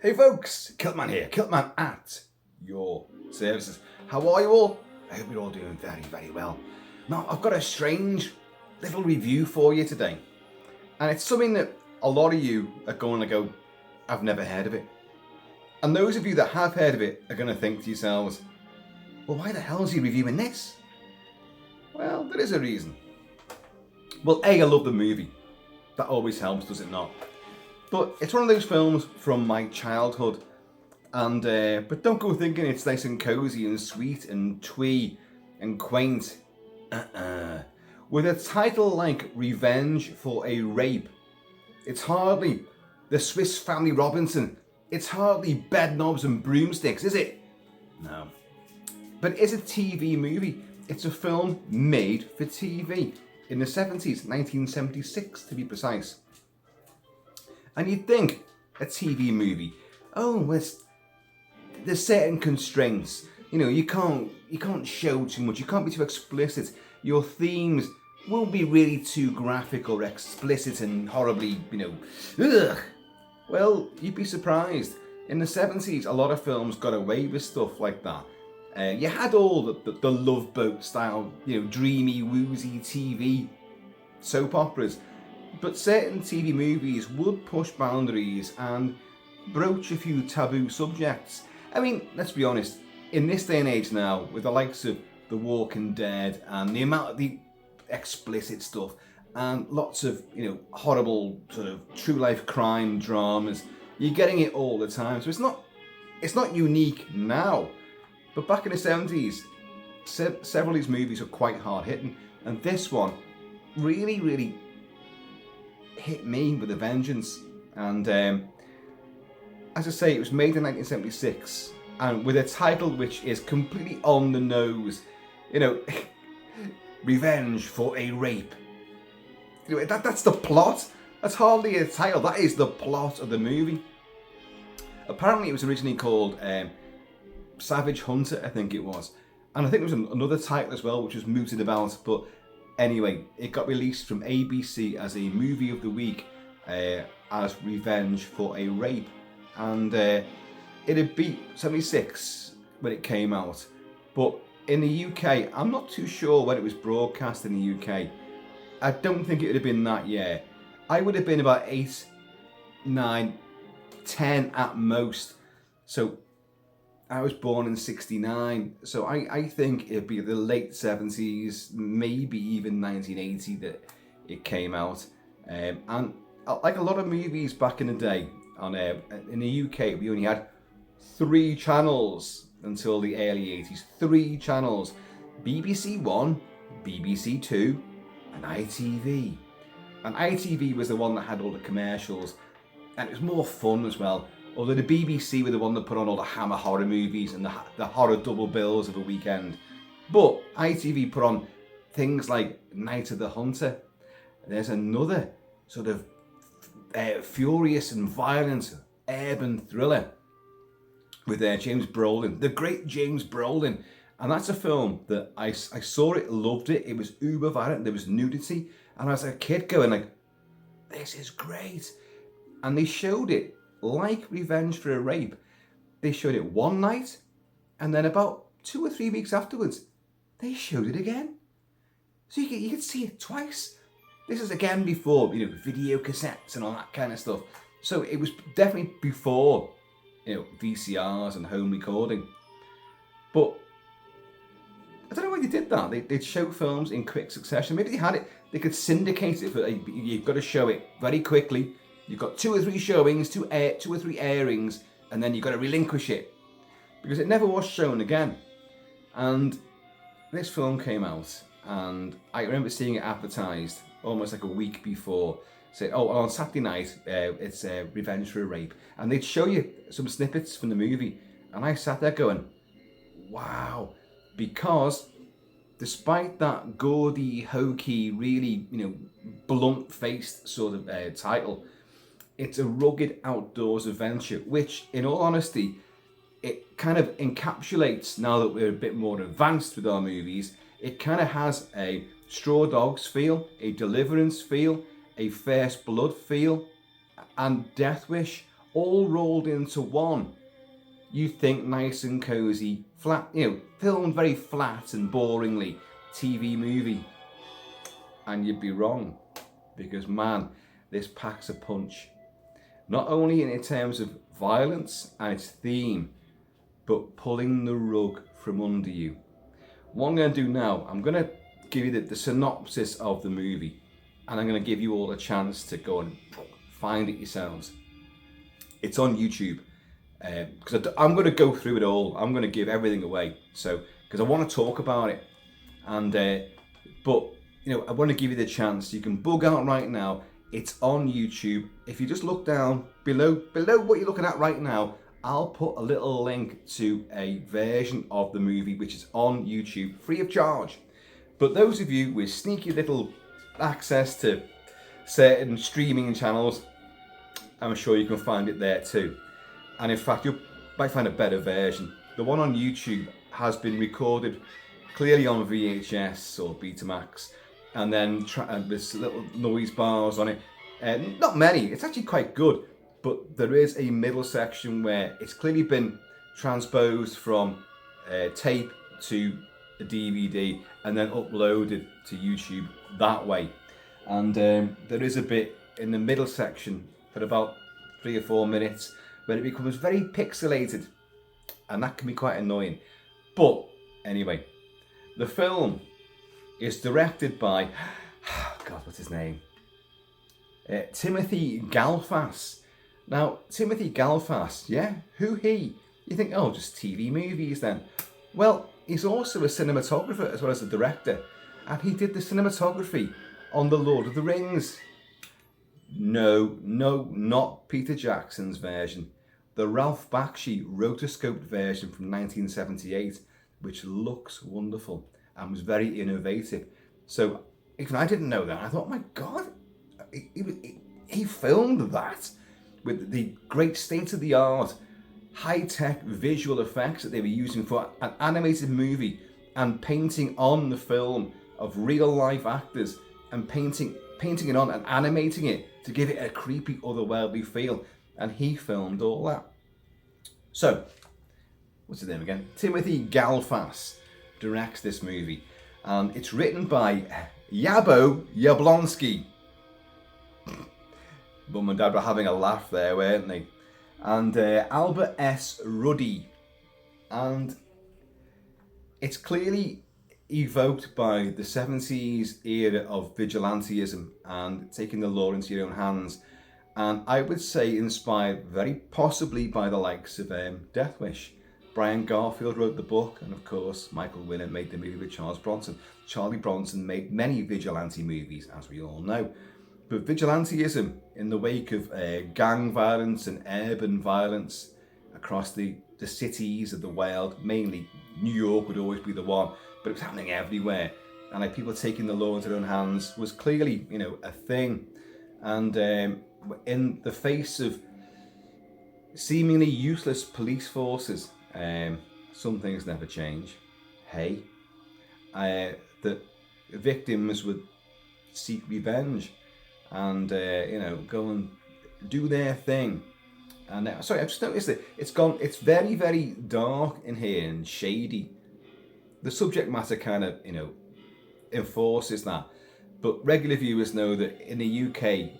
Hey folks, Kilt-Man here, Kilt-Man at your services. How are you all? I hope you're all doing very, very well. Now, I've got a strange little review for you today. And it's something that a lot of you are going to go, I've never heard of it. And those of you that have heard of it are going to think to yourselves, well, why the hell is he reviewing this? Well, there is a reason. Well, A, I love the movie. That always helps, does it not? But it's one of those films from my childhood, and but don't go thinking it's nice and cozy and sweet and twee and quaint. With a title like Revenge for a Rape, it's hardly the Swiss Family Robinson. It's hardly Bedknobs and Broomsticks, is it? No. But it's a TV movie. It's a film made for TV in the 70s, 1976 to be precise. And you'd think a TV movie, there's certain constraints. You know, you can't show too much. You can't be too explicit. Your themes won't be really too graphic or explicit and horribly, ugh. Well, you'd be surprised. In the 70s, a lot of films got away with stuff like that. You had all the Love Boat style, dreamy, woozy TV soap operas. But certain TV movies would push boundaries and broach a few taboo subjects. I mean, let's be honest, in this day and age now, with the likes of The Walking Dead and the amount of the explicit stuff and lots of, horrible sort of true life crime dramas, you're getting it all the time. So it's not unique now. But back in the 70s, several of these movies were quite hard hitting, and this one really, really hit me with a vengeance. And as I say, it was made in 1976, and with a title which is completely on the nose. Revenge for a Rape. That's the plot. That's hardly a title. That is the plot of the movie. Apparently, it was originally called Savage Hunter, I think it was, and I think there was another title as well which was mooted about. But anyway, it got released from ABC as a movie of the week as Revenge for a Rape, and it had beat 76 when it came out. But in the UK, I'm not too sure when it was broadcast in the UK. I don't think it would have been that year. I would have been about 8, 9, 10 at most. So I was born in 69, so I think it'd be the late 70s, maybe even 1980 that it came out. And like a lot of movies back in the day, in the UK, we only had 3 channels until the early 80s. 3 channels. BBC One, BBC Two, and ITV. And ITV was the one that had all the commercials, and it was more fun as well. Although the BBC were the one that put on all the Hammer horror movies and the horror double bills of a weekend. But ITV put on things like Night of the Hunter. There's another sort of furious and violent urban thriller with James Brolin, the great James Brolin. And that's a film that I saw it, loved it. It was uber violent, there was nudity. And I was a kid going like, this is great. And they showed it like Revenge for a Rape. They showed it one night, and then about 2 or 3 weeks afterwards, they showed it again. So you could see it twice. This is again before, video cassettes and all that kind of stuff. So it was definitely before, VCRs and home recording. But I don't know why they did that. They'd show films in quick succession. Maybe they could syndicate it. You've got to show it very quickly. You've got 2 or 3 showings, 2 or 3 airings, and then you've got to relinquish it, because it never was shown again. And this film came out, and I remember seeing it advertised almost like a week before, saying, on Saturday night, it's Revenge for a Rape. And they'd show you some snippets from the movie, and I sat there going, wow, because despite that gaudy, hokey, really, blunt-faced sort of title, it's a rugged outdoors adventure, which, in all honesty, it kind of encapsulates, now that we're a bit more advanced with our movies, it kind of has a Straw Dogs feel, a Deliverance feel, a First Blood feel, and Death Wish all rolled into one. You think nice and cozy, flat, filmed very flat and boringly, TV movie. And you'd be wrong, because man, this packs a punch. Not only in terms of violence and its theme, but pulling the rug from under you. What I'm going to do now, I'm going to give you the synopsis of the movie, and I'm going to give you all a chance to go and find it yourselves. It's on YouTube, because I'm going to go through it all. I'm going to give everything away, so because I want to talk about it, and but I want to give you the chance. You can bug out right now. It's on YouTube. If you just look down below what you're looking at right now, I'll put a little link to a version of the movie which is on YouTube free of charge. But those of you with sneaky little access to certain streaming channels, I'm sure you can find it there too. And in fact, you might find a better version. The one on YouTube has been recorded clearly on VHS or Betamax, and then there's little noise bars on it. Not many, it's actually quite good, but there is a middle section where it's clearly been transposed from tape to a DVD and then uploaded to YouTube that way. And there is a bit in the middle section for about 3 or 4 minutes where it becomes very pixelated, and that can be quite annoying. But anyway, the film is directed by, God, what's his name? Timothy Galfas. Now, Timothy Galfas, yeah, who he? You think, oh, just TV movies then. Well, he's also a cinematographer as well as a director, and he did the cinematography on The Lord of the Rings. No, not Peter Jackson's version. The Ralph Bakshi rotoscoped version from 1978, which looks wonderful and was very innovative. So, even I didn't know that. I thought, my God, he filmed that with the great state-of-the-art, high-tech visual effects that they were using for an animated movie, and painting on the film of real-life actors, and painting it on and animating it to give it a creepy, otherworldly feel. And he filmed all that. So, what's his name again? Timothy Galfas directs this movie, and it's written by Yabo Yablonsky. Mum and Dad were having a laugh there, weren't they? And Albert S. Ruddy. And it's clearly evoked by the 70s era of vigilantism and taking the law into your own hands. And I would say inspired very possibly by the likes of Death Wish. Brian Garfield wrote the book, and of course Michael Winner made the movie with Charles Bronson. Charlie Bronson made many vigilante movies, as we all know. But vigilantism in the wake of gang violence and urban violence across the cities of the world, mainly New York would always be the one, but it was happening everywhere. And like people taking the law into their own hands was clearly, a thing. And in the face of seemingly useless police forces, some things never change. Hey, the victims would seek revenge and go and do their thing. And sorry, I just noticed that it's very, very dark in here and shady. The subject matter kind of enforces that, but regular viewers know that in the UK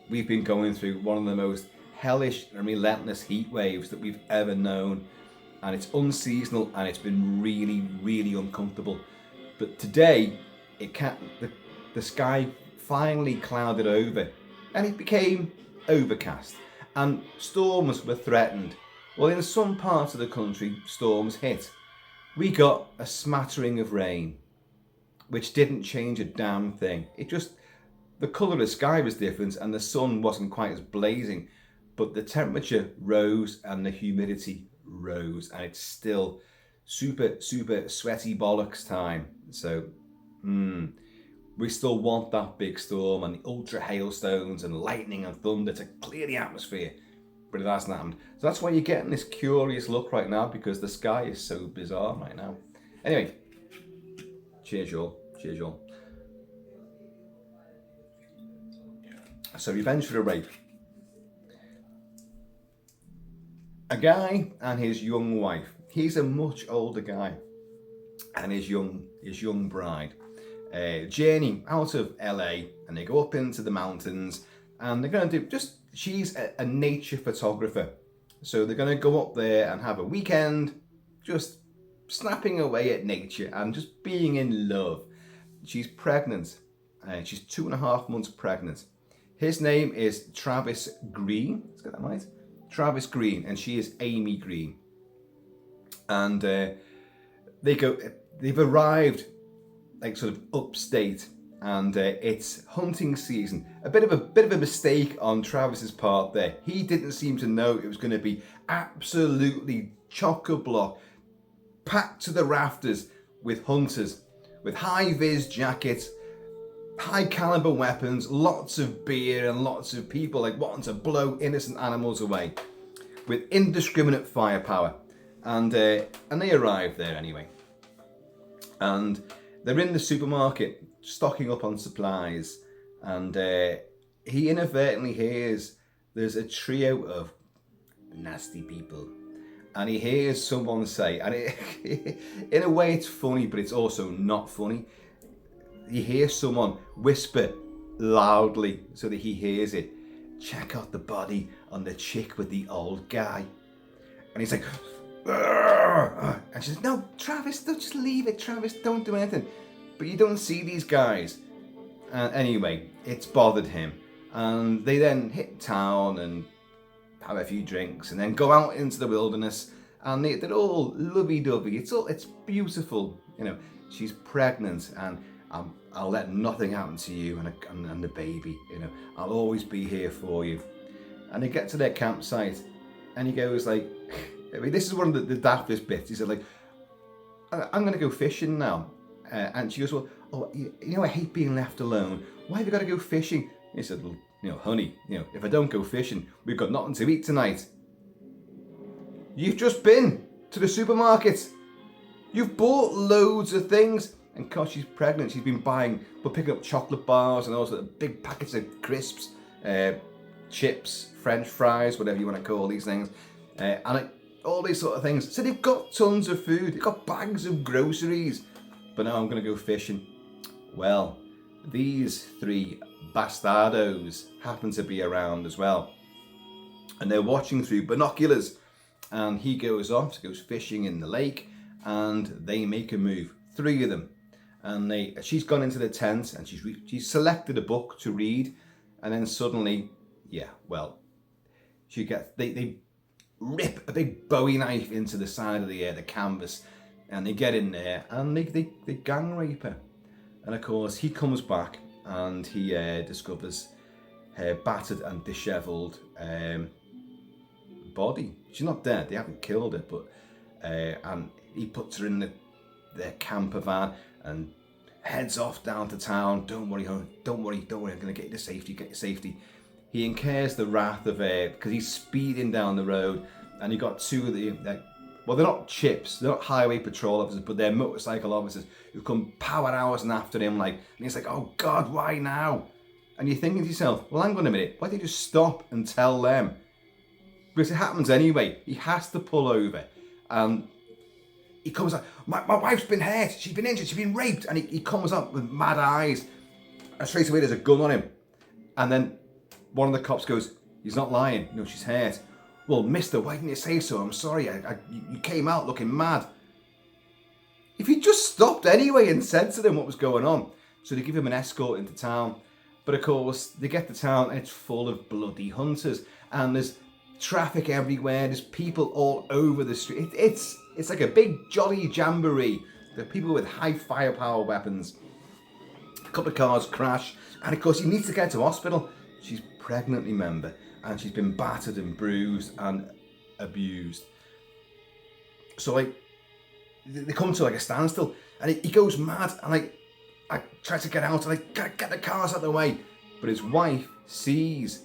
we've been going through one of the most hellish and relentless heat waves that we've ever known, and it's unseasonal and it's been really, really uncomfortable. But today the sky finally clouded over and it became overcast, and storms were threatened. Well, in some parts of the country storms hit. We got a smattering of rain, which didn't change a damn thing. The colour of the sky was different and the sun wasn't quite as blazing, but the temperature rose and the humidity rose, and it's still super, super sweaty bollocks time. So, we still want that big storm and the ultra hailstones and lightning and thunder to clear the atmosphere, but it hasn't happened. So that's why you're getting this curious look right now, because the sky is so bizarre right now. Anyway, cheers y'all. Cheers y'all. So, Revenge for the Rape. A guy and his young wife. He's a much older guy, and his young bride journey out of LA, and they go up into the mountains, and they're going to do she's a nature photographer, so they're going to go up there and have a weekend just snapping away at nature and just being in love. She's pregnant, she's 2.5 months pregnant. His name is Travis Green, let's get that right, Travis Green, and she is Amy Green. And they've arrived like sort of upstate, and it's hunting season. A bit of a mistake on Travis's part there. He didn't seem to know it was going to be absolutely chock-a-block, packed to the rafters with hunters, with high-vis jackets, high-caliber weapons, lots of beer, and lots of people like wanting to blow innocent animals away, with indiscriminate firepower. And they arrive there anyway, and they're in the supermarket stocking up on supplies, and he inadvertently hears there's a trio of nasty people, and he hears someone say, and in a way it's funny, but it's also not funny. He hears someone whisper loudly so that he hears it, "Check out the body on the chick with the old guy." And he's like, "Argh!" And she says, "No, Travis, don't, just leave it, Travis, don't do anything." But you don't see these guys. Anyway, it's bothered him. And they then hit town and have a few drinks and then go out into the wilderness, and they're all lovey-dovey. It's beautiful. You know, she's pregnant, and I'll let nothing happen to you and the baby. You know, I'll always be here for you. And they get to their campsite, and he goes like, I mean, this is one of the daftest bits. He said like, "I'm going to go fishing now." And she goes, "Well, you know, I hate being left alone. Why have you got to go fishing?" He said, "Well, you know, honey, you know, if I don't go fishing, we've got nothing to eat tonight. You've just been to the supermarket. You've bought loads of things." And because she's pregnant, she's been picking up chocolate bars and also big packets of crisps, chips, French fries, whatever you want to call these things, and all these sort of things. So they've got tons of food. They've got bags of groceries. But now I'm going to go fishing. Well, these three bastardos happen to be around as well, and they're watching through binoculars. And he goes fishing in the lake, and they make a move. 3 of them, and she's gone into the tent, and she's selected a book to read, and then suddenly, they rip a big Bowie knife into the side of the canvas, and they get in there, and they gang rape her. And of course, he comes back, and he discovers her battered and dishevelled body. She's not dead, they haven't killed her, but and he puts her in their camper van and heads off down to town. Don't worry, I'm going to get you to safety. He incurs the wrath of because he's speeding down the road, and you got 2 of the well, they're not chips, they're not highway patrol officers, but they're motorcycle officers who come power hours and after him, and he's like, "Oh God, why now?" And you're thinking to yourself, well, hang on a minute, why don't you just stop and tell them? Because it happens anyway. He has to pull over, and he comes up, my wife's been hurt, she's been injured, she's been raped, and he comes up with mad eyes, and straight away there's a gun on him. And then one of the cops goes, "He's not lying, no, she's hurt." "Well, mister, why didn't you say so? I'm sorry, you came out looking mad." If you just stopped anyway and said to them what was going on. So they give him an escort into town. But of course, they get to town, and it's full of bloody hunters, and there's traffic everywhere, there's people all over the street. It's like a big jolly jamboree. There are people with high firepower weapons. A couple of cars crash, and of course he needs to get to hospital. She's pregnant, remember, and she's been battered and bruised and abused. So they come to a standstill, and he goes mad, and I try to get out, and get the cars out of the way. But his wife sees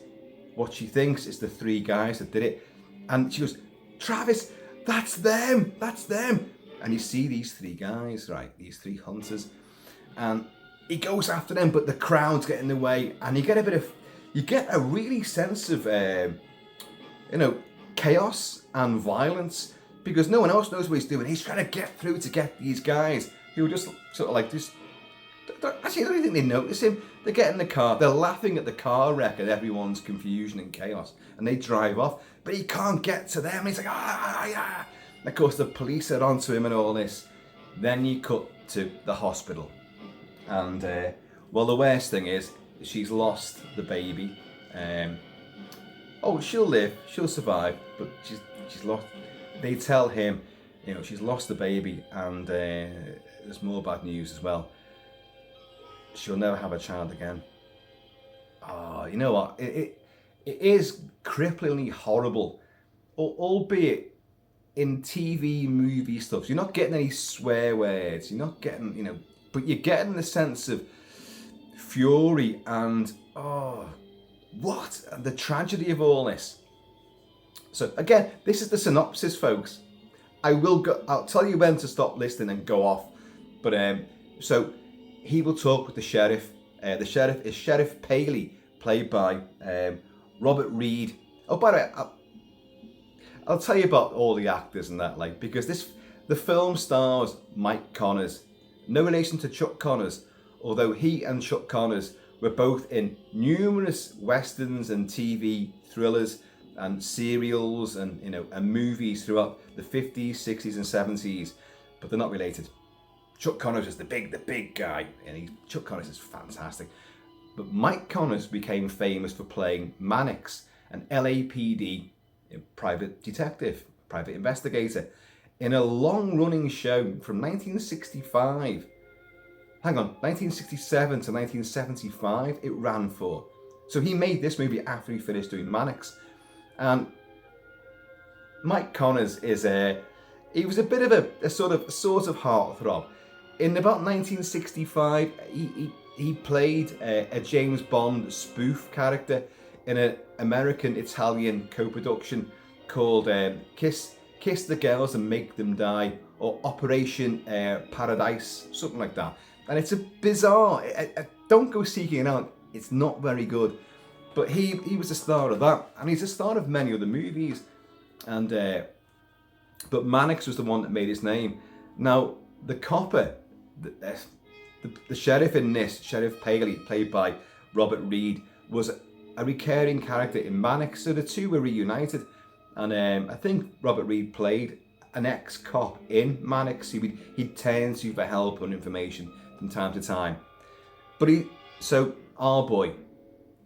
what she thinks is the 3 guys that did it, and she goes, "Travis, that's them. And you see these 3 guys, right, these 3 hunters, and he goes after them, but the crowds get in the way, and you get a really sense of chaos and violence because no one else knows what he's doing. He's trying to get through to get these guys who are just sort of like this. Actually, I don't even think they notice him. They get in the car, they're laughing at the car wreck and everyone's confusion and chaos, and they drive off, but he can't get to them. He's like, ah. And of course, the police are onto him and all this. Then you cut to the hospital. And, well, the worst thing is, she's lost the baby. She'll live, she'll survive, but she's lost. They tell him, she's lost the baby, and there's more bad news as well. She'll never have a child again. Oh, you know what? It is cripplingly horrible, albeit in TV, movie stuff. So you're not getting any swear words. You're not getting, but you're getting the sense of fury and, the tragedy of all this. So again, this is the synopsis, folks. I'll tell you when to stop listening and go off. But so he will talk with the sheriff. The sheriff is Sheriff Paley, played by Robert Reed. Oh, by the way, I'll tell you about all the actors and that, because the film stars Mike Connors. No relation to Chuck Connors, although he and Chuck Connors were both in numerous westerns and TV thrillers and serials and and movies throughout the 50s, 60s, and 70s, but they're not related. Chuck Connors is the big guy, and Chuck Connors is fantastic. But Mike Connors became famous for playing Mannix, an LAPD private detective, private investigator, in a long-running show from 1967 to 1975 it ran for. So he made this movie after he finished doing Mannix. And Mike Connors he was a bit of a sort of heartthrob. In about 1965, he played a James Bond spoof character in an American-Italian co-production called Kiss the Girls and Make Them Die, or Operation Paradise, something like that. And it's a bizarre, don't go seeking it out, it's not very good. But he was the star of that, and he's the star of many other movies. And but Mannix was the one that made his name. Now, the copper, the sheriff in this, Sheriff Paley, played by Robert Reed, was a recurring character in Mannix, so the two were reunited. And I think Robert Reed played an ex-cop in Mannix. He'd turn to for help and information from time to time. But our boy,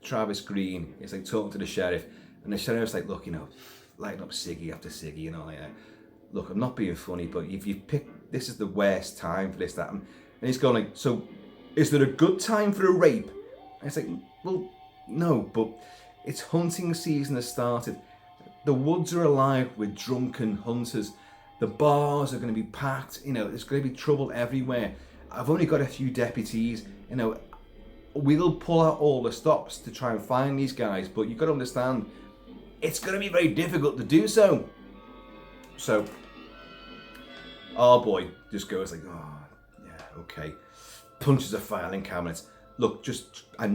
Travis Green, is talking to the sheriff, and the sheriff's look, lighting up ciggy after ciggy, look, I'm not being funny, but if you picked, this is the worst time for this, that, and he's going so is there a good time for a rape? And it's well, no, but it's hunting season has started. The woods are alive with drunken hunters. The bars are going to be packed. There's going to be trouble everywhere. I've only got a few deputies. We'll pull out all the stops to try and find these guys, but you've got to understand, it's going to be very difficult to do so. So, our boy just goes okay. Punches a filing cabinet. Look, I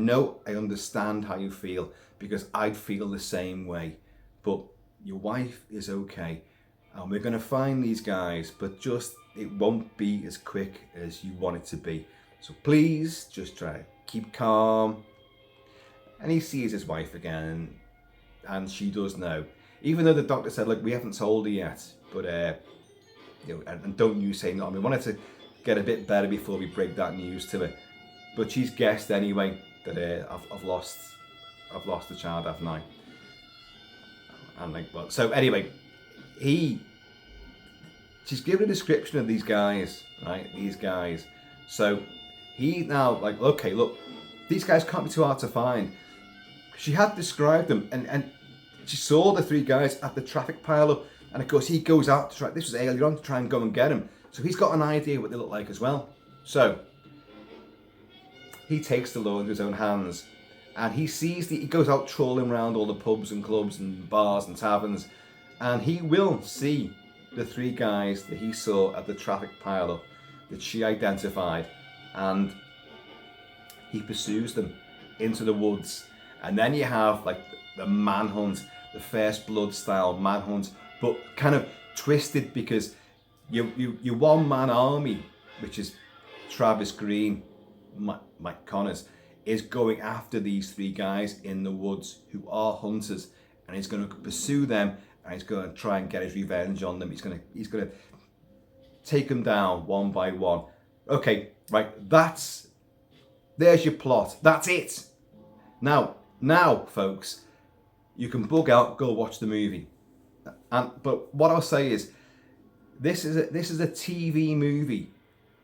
understand how you feel, because I'd feel the same way. But your wife is okay, and we're going to find these guys, but it won't be as quick as you want it to be. So please, just try, keep calm. And he sees his wife again, and she does know. Even though the doctor said, we haven't told her yet, but and don't you say no. We wanted to get a bit better before we break that news to her. But she's guessed anyway that I've lost the child, haven't I? And so anyway, she's given a description of these guys, right? These guys. So he now okay, look, these guys can't be too hard to find. She had described them, and she saw the three guys at the traffic pile-up, and of course he goes out to try. This was earlier on, to try and go and get them. So he's got an idea what they look like as well. So he takes the law into his own hands, and he goes out trawling around all the pubs and clubs and bars and taverns, and he will see the three guys that he saw at the traffic pile-up that she identified, and he pursues them into the woods. And then you have the manhunt. the First Blood style manhunt, but kind of twisted because you one-man army, which is Travis Green, Mike Connors, is going after these three guys in the woods who are hunters, and he's going to pursue them, and he's going to try and get his revenge on them. He's going to take them down one by one. Okay, right, there's your plot. That's it. Now, folks, you can bug out, go watch the movie. But what I'll say is, this is a TV movie,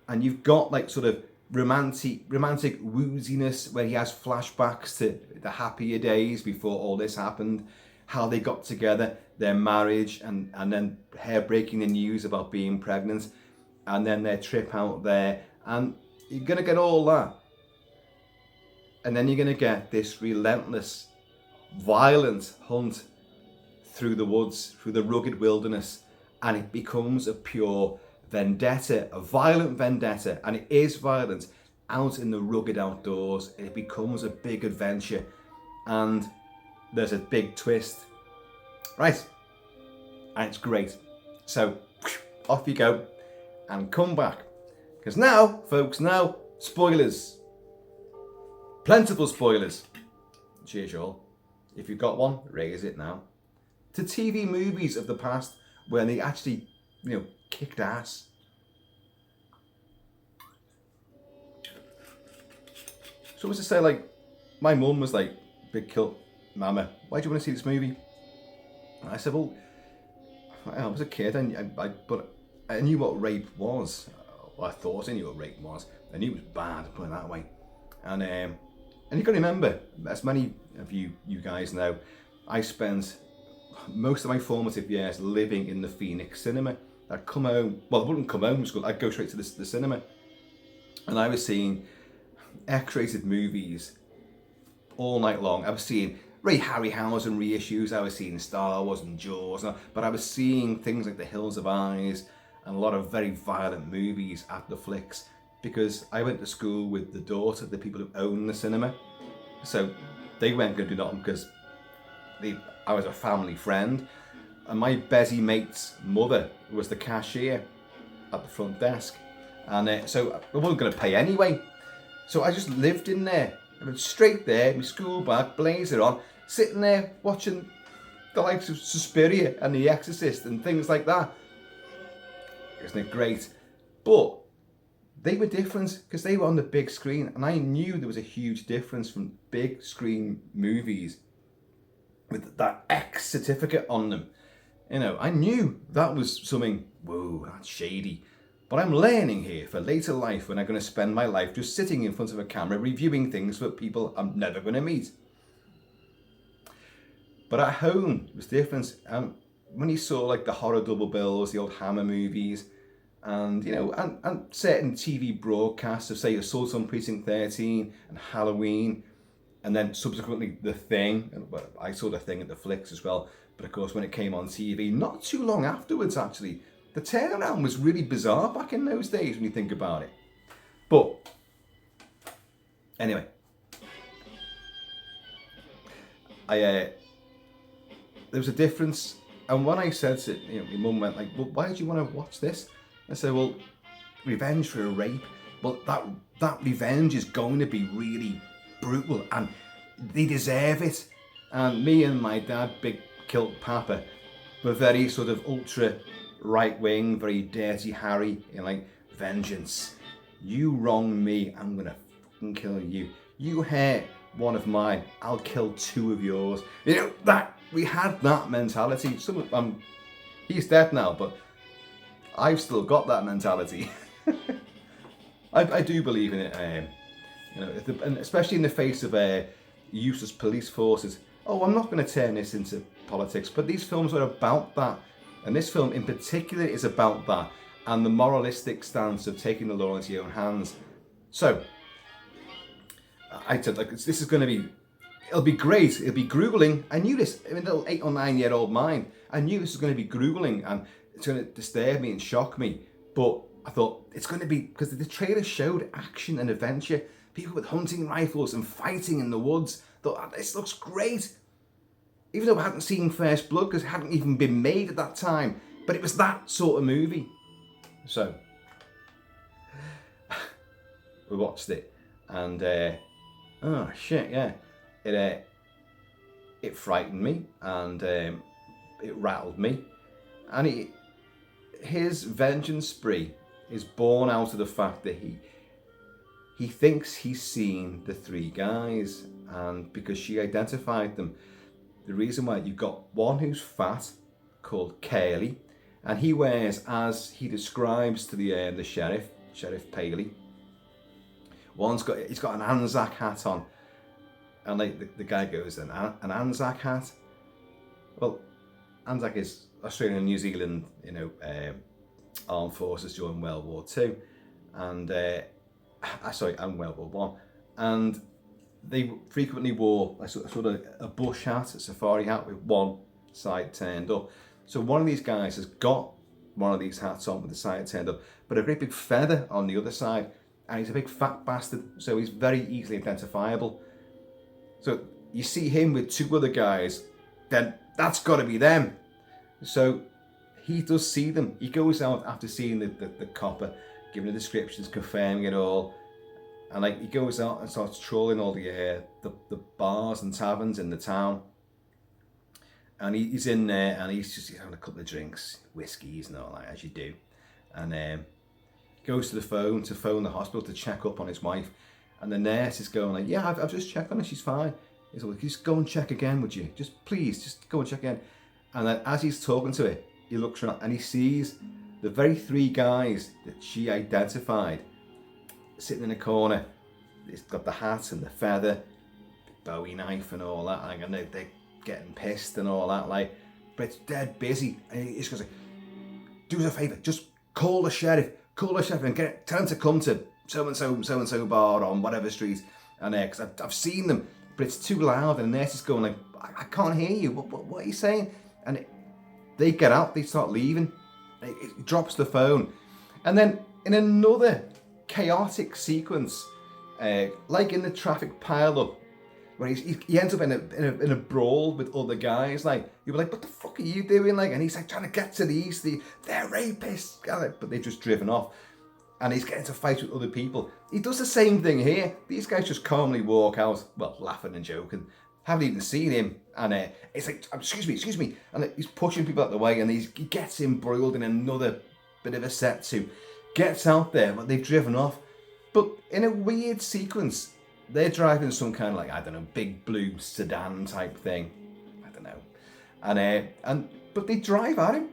and you've got like sort of romantic wooziness where he has flashbacks to the happier days before all this happened, how they got together, their marriage, and then her breaking the news about being pregnant, and then their trip out there, and you're gonna get all that, and then you're gonna get this relentless, violent hunt through the woods, through the rugged wilderness, and it becomes a pure vendetta, a violent vendetta, and it is violent out in the rugged outdoors. It becomes a big adventure, and there's a big twist, right? And it's great. So off you go and come back, because now, folks, spoilers, plentiful spoilers. Cheers, y'all. If you've got one, raise it now. To TV movies of the past where they actually, kicked ass. So as I say, like, my mum was like, big Kilt, Mama, why do you want to see this movie? And I said, well, I was a kid, but I knew what rape was. Well, I thought I knew what rape was. I knew it was bad, put it that way. And you can remember, as many of you guys know, I spent most of my formative years living in the Phoenix cinema. I'd come home, well, I wouldn't come home from school, I'd go straight to the cinema. And I was seeing X-rated movies all night long. I was seeing Ray Harryhausen reissues, I was seeing Star Wars and Jaws, but I was seeing things like The Hills of Eyes and a lot of very violent movies at the flicks, because I went to school with the daughter of the people who own the cinema. So they weren't going to do nothing because I was a family friend, and my busy mate's mother was the cashier at the front desk, and so I wasn't going to pay anyway. So I just lived in there. I went straight there, my school bag, blazer on, sitting there watching the likes of Suspiria and The Exorcist and things like that. Isn't it great? But they were different because they were on the big screen, and I knew there was a huge difference from big screen movies with that X certificate on them. I knew that was something, whoa, that's shady. But I'm learning here for later life when I'm going to spend my life just sitting in front of a camera reviewing things for people I'm never going to meet. But at home, it was different. When you saw like the horror double bills, the old Hammer movies, and and certain TV broadcasts of, say, Assault on Precinct 13 and Halloween, and then subsequently The Thing. And I saw The Thing at the flicks as well. But of course, when it came on TV, not too long afterwards, actually, the turnaround was really bizarre back in those days when you think about it. But anyway, there was a difference. And when I said to my mum went like, well, why did you want to watch this? I said, well, revenge for a rape. Well, that revenge is going to be really brutal, and they deserve it. And me and my dad, big Kilt Papa, were very sort of ultra right wing, very dirty Harry, like, vengeance. You wrong me, I'm gonna fucking kill you. You hurt one of mine, I'll kill two of yours. That we had that mentality. He's dead now, but I've still got that mentality. I do believe in it, and especially in the face of useless police forces. Oh, I'm not going to turn this into politics, but these films are about that, and this film in particular is about that, and the moralistic stance of taking the law into your own hands. So I said, like, this is going to be, it'll be great, it'll be grueling. I knew this, in a little 8 or 9 year old mind, I knew this was going to be grueling and it's going to disturb me and shock me. But I thought it's going to be, because the trailer showed action and adventure, people with hunting rifles and fighting in the woods. Thought, this looks great. even though I hadn't seen First Blood because it hadn't even been made at that time, but it was that sort of movie. So we watched it, and oh shit, yeah, it frightened me, and it rattled me, and his vengeance spree is born out of the fact that he thinks he's seen the three guys, and because she identified them, the reason why you've got one who's fat called Curly, and he wears, as he describes to the Sheriff Paley, he's got an Anzac hat on, and like the guy goes, an Anzac hat. Well, Anzac is Australian and New Zealand, armed forces during World War II, and and World War One, and they frequently wore a sort of a bush hat, a safari hat with one side turned up. So one of these guys has got one of these hats on with the side turned up, but a great big feather on the other side, and he's a big fat bastard, so he's very easily identifiable. So you see him with two other guys, then that's got to be them. So he does see them. He goes out after seeing the copper, giving the descriptions, confirming it all, and like he goes out and starts trolling all the bars and taverns in the town. And he's in there, and he's having a couple of drinks, whiskies and all that, as you do, and goes to the phone to phone the hospital to check up on his wife, and the nurse is going like, yeah, I've just checked on her, she's fine. He's like, just go and check again, would you? Just go and check again. And then as he's talking to her, he looks around and he sees the very three guys that she identified sitting in a corner. He's got the hat and the feather, Bowie knife and all that. Like, and they're getting pissed and all that. Like, but it's dead busy. And he just goes like, do us a favour, just call the sheriff, and tell him to come to so and so bar on whatever street. And because I've seen them, but it's too loud. And the nurse is going like, I can't hear you. What are you saying? And they get out. They start leaving. It drops the phone, and then in another chaotic sequence, like in the traffic pile-up, where he ends up in a brawl with other guys. Like, you'll be like, what the fuck are you doing? Like, and he's like trying to get to these, they're rapists, but they've just driven off, and he's getting to fight with other people. He does the same thing here. These guys just calmly walk out, well, laughing and joking, haven't even seen him, and it's like, excuse me, and he's pushing people out the way, and he gets embroiled in another bit of a set to gets out there, but they've driven off. But in a weird sequence, they're driving some kind of like, I don't know, big blue sedan type thing, I don't know, but they drive at him,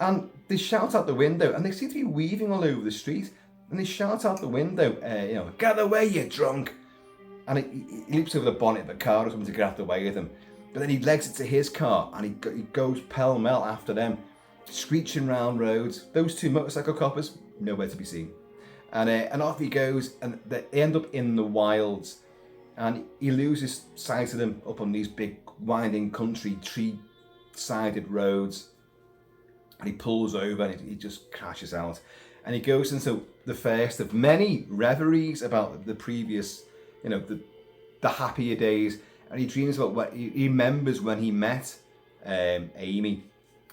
and they shout out the window, and they seem to be weaving all over the street, and they shout out the window, get away, you drunk. And he leaps over the bonnet of the car or something to get out the way with him. But then he legs it to his car, and he goes pell-mell after them, screeching round roads. Those two motorcycle coppers, nowhere to be seen. And off he goes, and they end up in the wilds. And he loses sight of them up on these big, winding country, tree-sided roads. And he pulls over, and he just crashes out. And he goes into the first of many reveries about the previous, the happier days, and he dreams about what he remembers when he met Amy,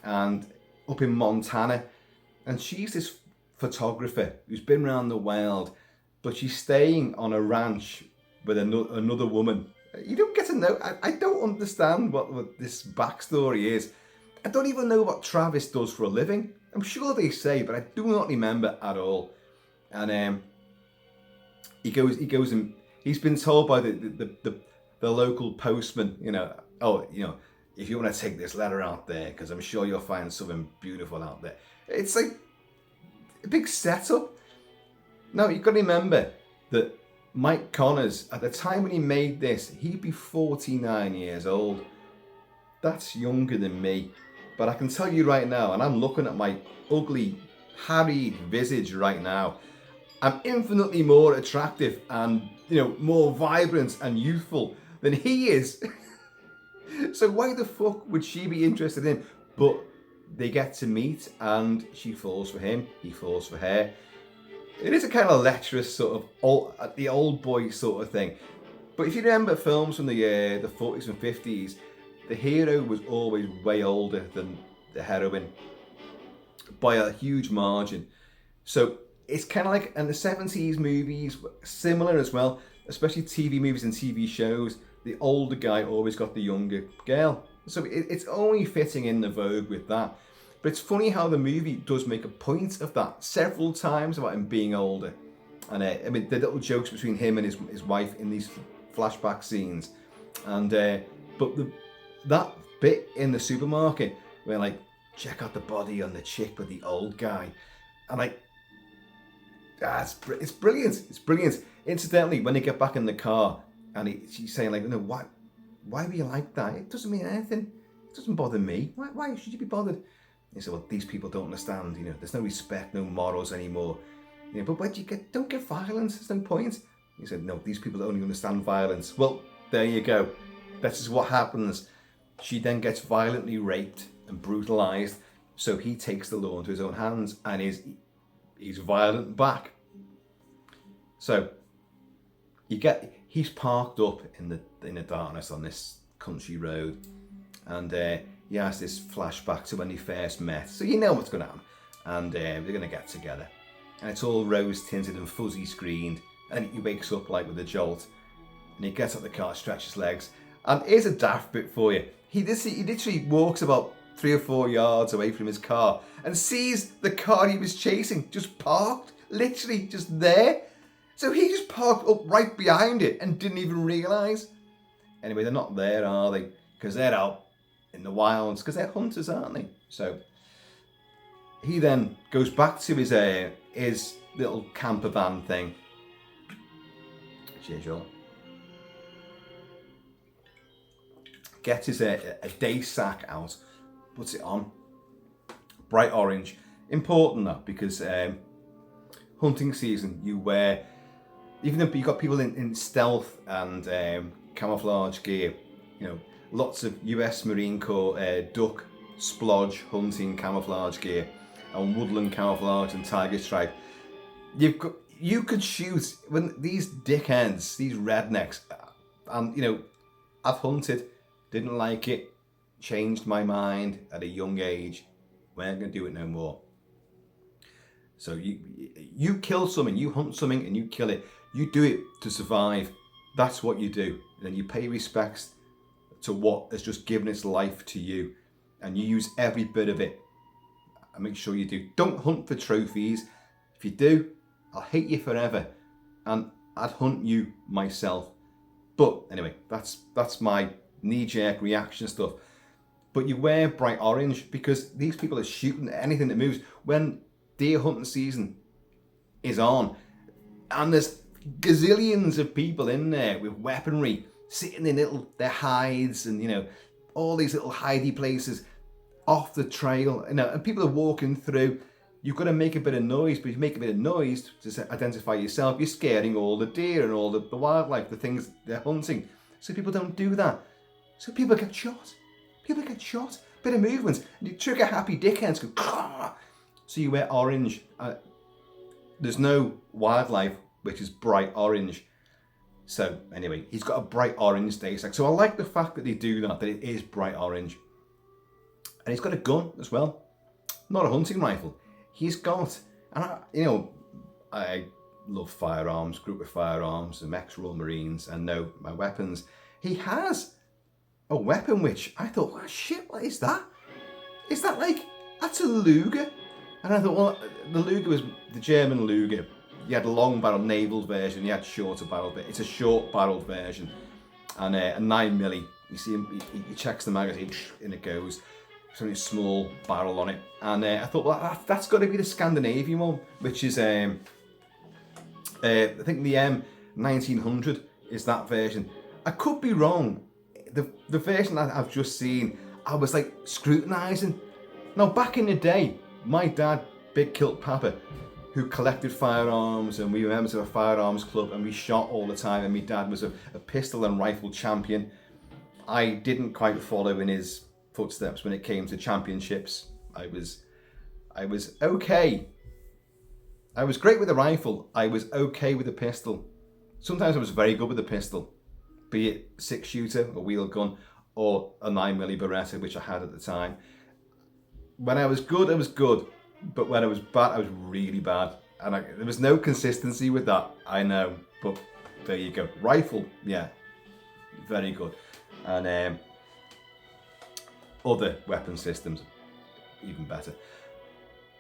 and up in Montana, and she's this photographer who's been around the world, but she's staying on a ranch with another woman. You don't get to know. I don't understand what this backstory is. I don't even know what Travis does for a living. I'm sure they say, but I do not remember at all. And he goes and he's been told by the local postman, if you want to take this letter out there, because I'm sure you'll find something beautiful out there. It's like a big setup. Now, you've got to remember that Mike Connors, at the time when he made this, he'd be 49 years old. That's younger than me. But I can tell you right now, and I'm looking at my ugly, harried visage right now, I'm infinitely more attractive and, more vibrant and youthful than he is. So why the fuck would she be interested in him? But they get to meet, and she falls for him, he falls for her. It is a kind of lecherous sort of old boy sort of thing. But if you remember films from the 40s and 50s, the hero was always way older than the heroine by a huge margin. So it's kind of like, and the 70s movies were similar as well, especially TV movies and TV shows. The older guy always got the younger girl. So it's only fitting in the vogue with that. But it's funny how the movie does make a point of that several times about him being older. And I mean, the little jokes between him and his wife in these flashback scenes. And that bit in the supermarket where like, check out the body on the chick with the old guy. And like, it's brilliant. It's brilliant. Incidentally, when they get back in the car and she's saying like, no, why were you like that? It doesn't mean anything. It doesn't bother me. Why should you be bothered? He said, well, these people don't understand. There's no respect, no morals anymore. But where do you don't get violence. There's no point. He said, no, these people only understand violence. Well, there you go. This is what happens. She then gets violently raped and brutalized. So he takes the law into his own hands and he's violent back. So he's parked up in the darkness on this country road, and he has this flashback to when they first met. So you know what's going to happen, and they're going to get together, and it's all rose tinted and fuzzy screened, and he wakes up like with a jolt, and he gets out the car, stretches legs, and here's a daft bit for you. He literally walks about 3 or 4 yards away from his car and sees the car he was chasing just parked, literally just there. So he just parked up right behind it and didn't even realise. Anyway, they're not there, are they? Because they're out in the wilds, because they're hunters, aren't they? So he then goes back to his little camper van thing. Cheers, y'all. Gets his a day sack out, puts it on, bright orange. Important that, because hunting season, you wear, even though you've got people in stealth and camouflage gear, lots of US Marine Corps duck splodge hunting camouflage gear and woodland camouflage and tiger stripe. You could shoot when these dickheads, these rednecks, and I've hunted, didn't like it, changed my mind at a young age, weren't going to do it no more. So you kill something, you hunt something and you kill it. You do it to survive. That's what you do. And then you pay respects to what has just given its life to you. And you use every bit of it. And make sure you do. Don't hunt for trophies. If you do, I'll hate you forever. And I'd hunt you myself. But anyway, that's my knee-jerk reaction stuff. But you wear bright orange because these people are shooting at anything that moves. When deer hunting season is on, and there's gazillions of people in there with weaponry, sitting in their hides and all these little hidey places off the trail, and people are walking through. You've got to make a bit of noise, but if you make a bit of noise to identify yourself, you're scaring all the deer and all the wildlife, the things they're hunting. So people don't do that. So people get shot. Bit of movement, and you trigger happy dickheads go. Caw! So you wear orange. There's no wildlife which is bright orange. So anyway, he's got a bright orange day sack. So I like the fact that they do that it is bright orange. And he's got a gun as well. Not a hunting rifle. He's got, and I love firearms, grew up with firearms, I'm ex-Royal Marines and know my weapons. He has a weapon which I thought, oh shit, what is that? Is that that's a Luger? And I thought, well, the Luger was the German Luger. You had a long barrel naval version, you had shorter barrel, but it's a short barreled version. And a 9mm, you see him, he checks the magazine and it goes. It's only a small barrel on it. And I thought, well, that's got to be the Scandinavian one, which is, I think the M1900 is that version. I could be wrong. The version that I've just seen, I was scrutinising. Now, back in the day, my dad, Big Kilt Papa, who collected firearms, and we were members of a firearms club, and we shot all the time, and my dad was a pistol and rifle champion. I didn't quite follow in his footsteps when it came to championships. I was okay. I was great with the rifle. I was okay with the pistol. Sometimes I was very good with the pistol, be it 6-shooter or wheel gun. or a 9mm Beretta, which I had at the time. When I was good, I was good, but when I was bad, I was really bad. And there was no consistency with that, I know, but there you go. Rifle, yeah, very good. And other weapon systems, even better.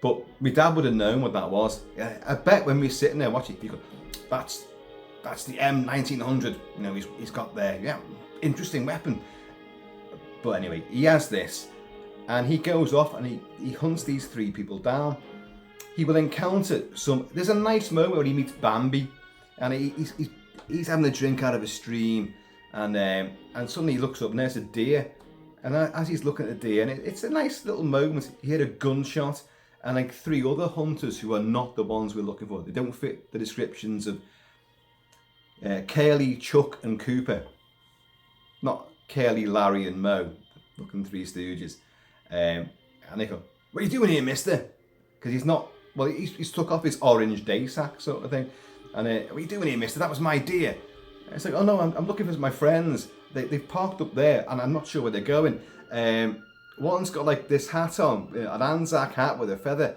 But my dad would have known what that was. I bet when we were sitting there watching, he go, that's the M1900. You know, he's got there. Yeah, interesting weapon. But anyway, he has this, and he goes off and he hunts these 3 people down. He will encounter some. There's a nice moment where he meets Bambi, and he's having a drink out of a stream, and suddenly he looks up and there's a deer, and as he's looking at the deer, and it's a nice little moment. He heard a gunshot, and like 3 other hunters who are not the ones we're looking for. They don't fit the descriptions of Curly, Chuck, and Cooper. Not Curly, Larry, and Moe, looking 3 Stooges. And they go, "What are you doing here, mister?" Because he's not, well, he's took off his orange day sack sort of thing. And "What are you doing here, mister? That was my deer." And it's like, "Oh no, I'm looking for my friends. They've parked up there and I'm not sure where they're going. One's got like this hat on, an Anzac hat with a feather."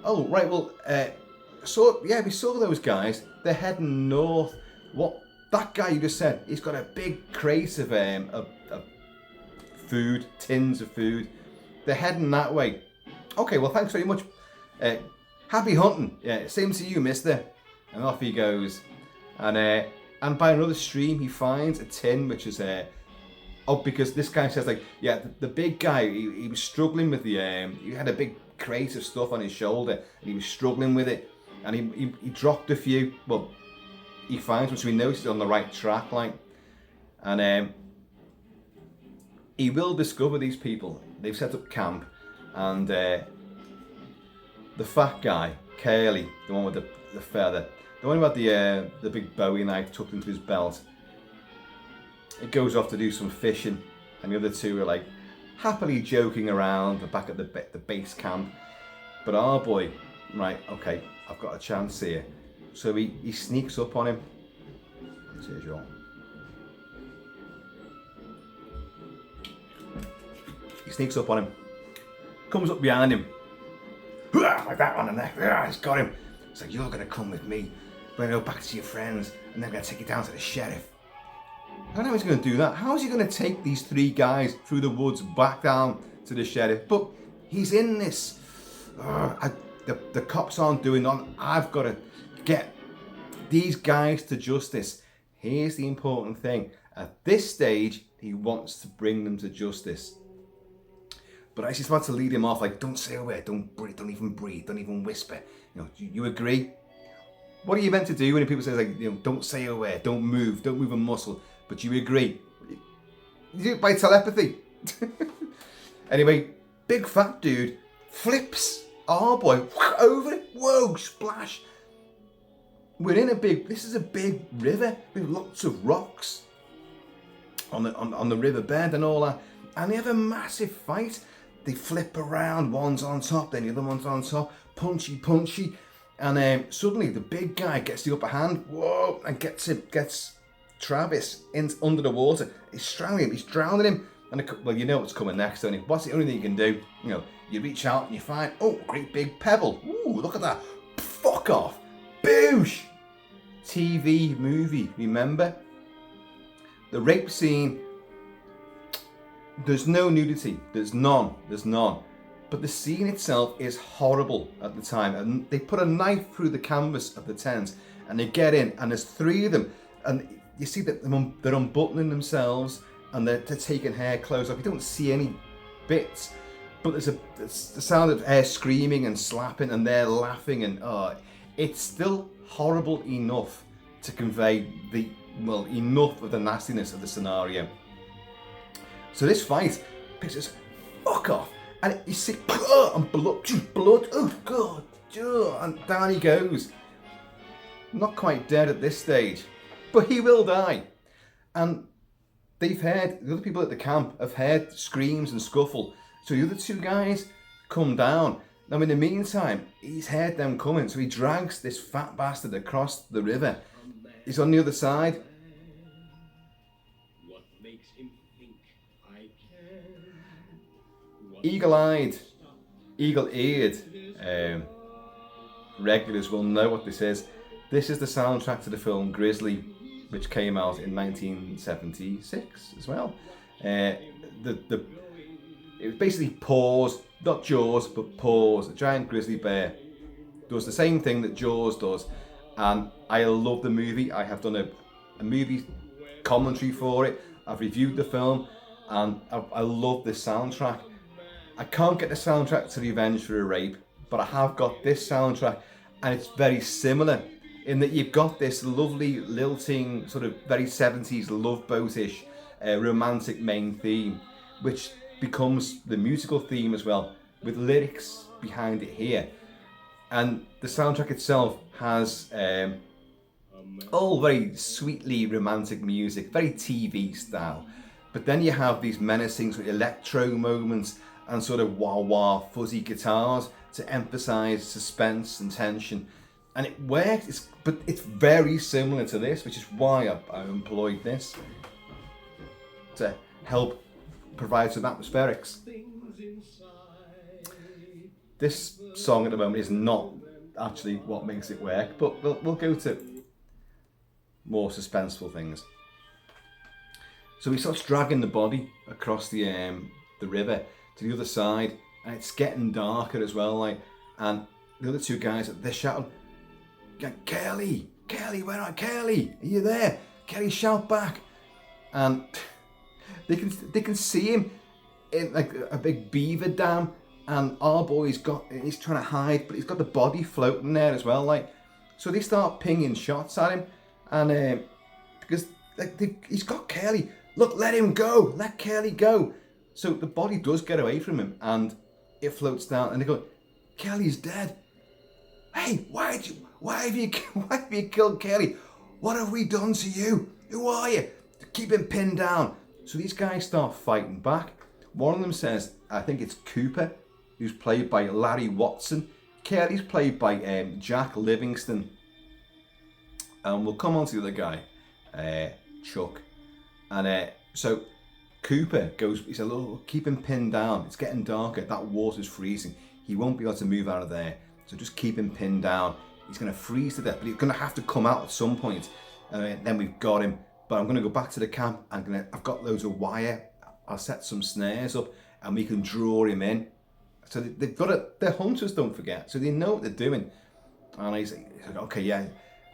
"Oh, right, well, so yeah, we saw those guys. They're heading north." "What? That guy you just said, he's got a big crate of food, tins of food. They're heading that way." "Okay, well, thanks very much. Happy hunting. Yeah, same to you, mister." And off he goes. And by another stream, he finds a tin which is because this guy says, like, yeah, the big guy, he was struggling with he had a big crate of stuff on his shoulder and he was struggling with it, and he dropped a few. Well, he finds one, so he knows he's on the right track, like, and he will discover these people. They've set up camp, and the fat guy, Curly, the one with the feather, the one who had the big Bowie knife tucked into his belt, he goes off to do some fishing, and the other 2 are like happily joking around back at the base camp. But our boy, right, okay, I've got a chance here. So he sneaks up on him. Here's your. He sneaks up on him, comes up behind him, like that on the neck. He's got him. It's like, "You're gonna come with me. We're gonna go back to your friends, and they're gonna take you down to the sheriff." I don't know how he's gonna do that. How is he gonna take these 3 guys through the woods back down to the sheriff? But he's in this. The cops aren't doing nothing. I've got to get these guys to justice. Here's the important thing. At this stage, he wants to bring them to justice. But as he's about to lead him off, like, "Don't say a word, don't even breathe, don't even whisper. You know, you agree?" What are you meant to do when people say, like, you know, "Don't say a word, don't move a muscle"? But you agree. You do it by telepathy. Anyway, big fat dude flips our boy over. Whoa, splash. We're in this is a big river with lots of rocks on the riverbed and all that. And they have a massive fight. They flip around, one's on top, then the other one's on top, punchy. And suddenly the big guy gets the upper hand, whoa, and gets Travis under the water. He's strangling him, he's drowning him. And well, you know what's coming next, don't you? What's the only thing you can do? You know, you reach out and you find, oh, great big pebble. Ooh, look at that. Fuck off. Boosh. TV movie, remember? The rape scene, there's no nudity. There's none. But the scene itself is horrible at the time. And they put a knife through the canvas of the tent and they get in, and there's 3 of them. And you see that they're unbuttoning themselves and they're taking hair clothes off. You don't see any bits, but there's the sound of hair screaming and slapping, and they're laughing, and it's still horrible enough to convey enough of the nastiness of the scenario. So this fight pisses fuck off, and you see and blood, oh god, and down he goes. Not quite dead at this stage, but he will die. And the other people at the camp have heard screams and scuffle. So the other 2 guys come down. Now in the meantime, he's heard them coming, so he drags this fat bastard across the river. He's on the other side. What makes him think eagle-eyed, eagle-eared regulars will know what this is. This is the soundtrack to the film Grizzly, which came out in 1976 as well. It was basically Paws, not Jaws, but Paws. A giant grizzly bear does the same thing that Jaws does, and I love the movie. I have done a movie commentary for it. I've reviewed the film, and I love this soundtrack. I can't get the soundtrack to Revenge for a Rape, but I have got this soundtrack, and it's very similar in that you've got this lovely lilting, sort of very 70s love boatish romantic main theme, which becomes the musical theme as well, with lyrics behind it here. And the soundtrack itself has all very sweetly romantic music, very TV style. But then you have these menacing sort of electro moments and sort of wah-wah fuzzy guitars to emphasize suspense and tension. And it works, but it's very similar to this, which is why I employed this to help provide some atmospherics. This song at the moment is not actually what makes it work, but we'll go to more suspenseful things. So he starts dragging the body across the river to the other side, and it's getting darker as well. And the other two guys, they're shouting, "Kelly, where are Kelly? Are you there? Kelly, shout back!" And they can see him in like a big beaver dam, and our boy's he's trying to hide, but he's got the body floating there as well. So they start pinging shots at him, and because he's got Kelly. Look, let him go. Let Kelly go. So the body does get away from him, and it floats down, and they go, "Kelly's dead. Hey, why have you killed Kelly? What have we done to you? Who are you? Keep him pinned down." So these guys start fighting back. One of them says, I think it's Cooper, who's played by Larry Watson. Kelly's played by Jack Livingston. And we'll come on to the other guy, Chuck. And so Cooper goes, he said, "Look, keep him pinned down. It's getting darker. That water's freezing. He won't be able to move out of there. So just keep him pinned down. He's going to freeze to death, but he's going to have to come out at some point. Then we've got him. But I'm going to go back to the camp. I've got loads of wire. I'll set some snares up, and we can draw him in." So they've got it. They're hunters, don't forget. So they know what they're doing. And he's like, "Okay, yeah."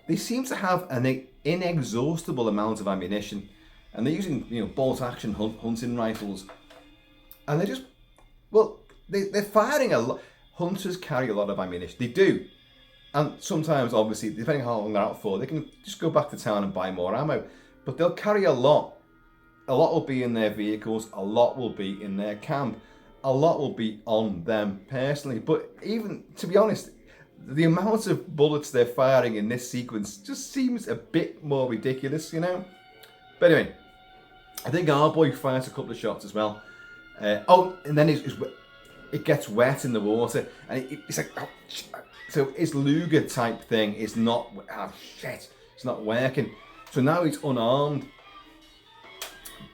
They seem to have an inexhaustible amount of ammunition, and they're using bolt action hunting rifles, and they're firing a lot. Hunters carry a lot of ammunition. They do. And sometimes, obviously, depending on how long they're out for, they can just go back to town and buy more ammo. But they'll carry a lot. A lot will be in their vehicles. A lot will be in their camp. A lot will be on them personally. But even, to be honest, the amount of bullets they're firing in this sequence just seems a bit more ridiculous, But anyway, I think our boy fires a couple of shots as well. And then it gets wet in the water. And it's like... So his Luger type thing is not, it's not working. So now he's unarmed,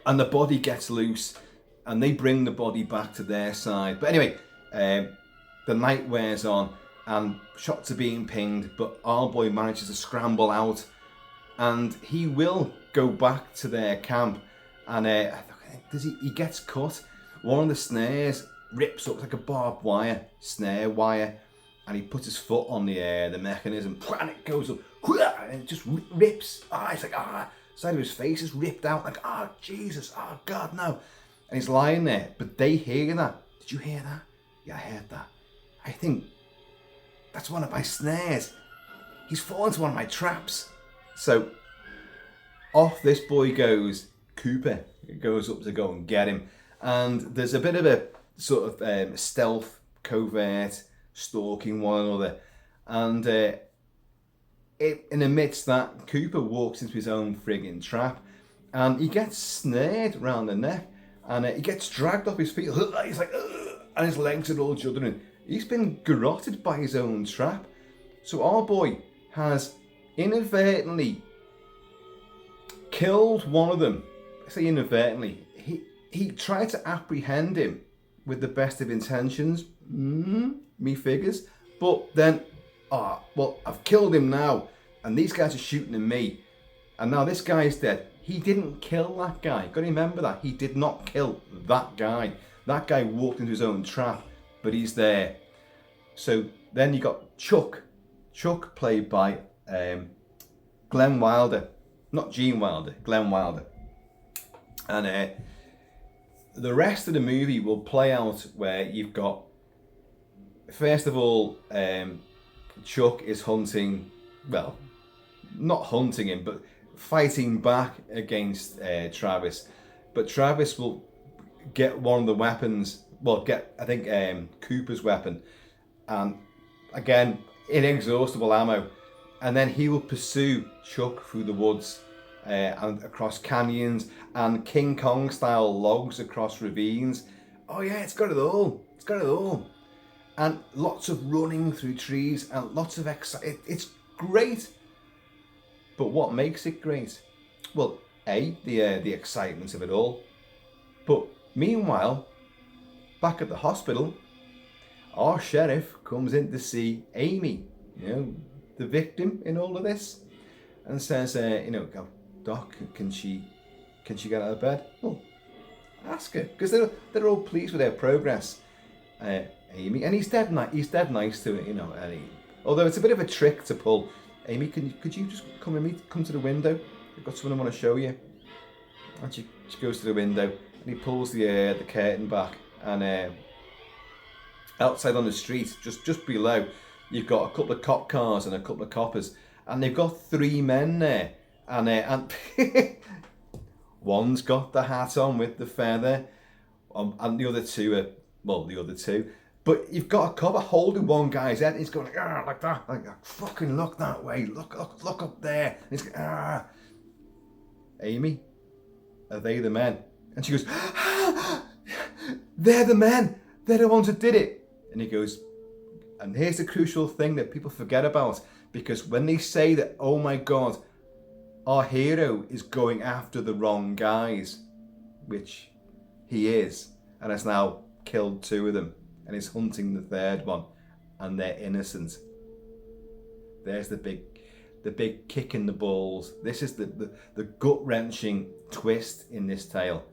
and the body gets loose, and they bring the body back to their side. But anyway, the night wears on, and shots are being pinged, but our boy manages to scramble out, and he will go back to their camp, and he gets cut. One of the snares rips up like a barbed wire, snare wire, and he puts his foot on the mechanism, and it goes up, and it just rips. It's like, side of his face is ripped out, like, Jesus, God, no. And he's lying there, but they hear that. Did you hear that? Yeah, I heard that. I think that's one of my snares. He's fallen into one of my traps. So off this boy goes. Cooper goes up to go and get him, and there's a bit of a sort of stealth, covert, stalking one another, and in amidst that, Cooper walks into his own frigging trap, and he gets snared round the neck, and he gets dragged off his feet. He's like, ugh, and his legs are all juddering. He's been garroted by his own trap. So our boy has inadvertently killed one of them. I say inadvertently. He tried to apprehend him with the best of intentions. Me figures. But then, well, I've killed him now, and these guys are shooting at me, and now this guy's dead. He didn't kill that guy. Got to remember that. He did not kill that guy. That guy walked into his own trap, but he's there. So then you got Chuck. Chuck played by Glenn Wilder. Not Gene Wilder, Glenn Wilder. And the rest of the movie will play out where you've got, first of all, Chuck is hunting, well, not hunting him, but fighting back against Travis. But Travis will get one of the weapons, well, get, I think, Cooper's weapon, and again, inexhaustible ammo. And then he will pursue Chuck through the woods and across canyons and King Kong style logs across ravines. Oh yeah, it's got it all. It's got it all. And lots of running through trees and lots of it's great. But what makes it great? Well, the excitement of it all. But meanwhile, back at the hospital, our sheriff comes in to see Amy, the victim in all of this, and says, go, Doc, can she get out of bed? Well, ask her, because they're all pleased with their progress. Amy, and he's dead nice to it, and although it's a bit of a trick to pull. Amy, could you just come with me? Come to the window. I've got something I want to show you. And she goes to the window, and he pulls the curtain back, and outside on the street, just below, you've got a couple of cop cars and a couple of coppers, and they've got three men there, and one's got the hat on with the feather, and the other two are, but you've got a copper holding one guy's head, and he's going like that, like fucking look that way, look up there, and he's going, Amy, are they the men? And she goes, they're the men, they're the ones that did it. And he goes, and here's the crucial thing that people forget about, because when they say that, oh my God, our hero is going after the wrong guys, which he is, and has now killed two of them, and is hunting the third one, and they're innocent. There's the big kick in the balls. This is the gut-wrenching twist in this tale,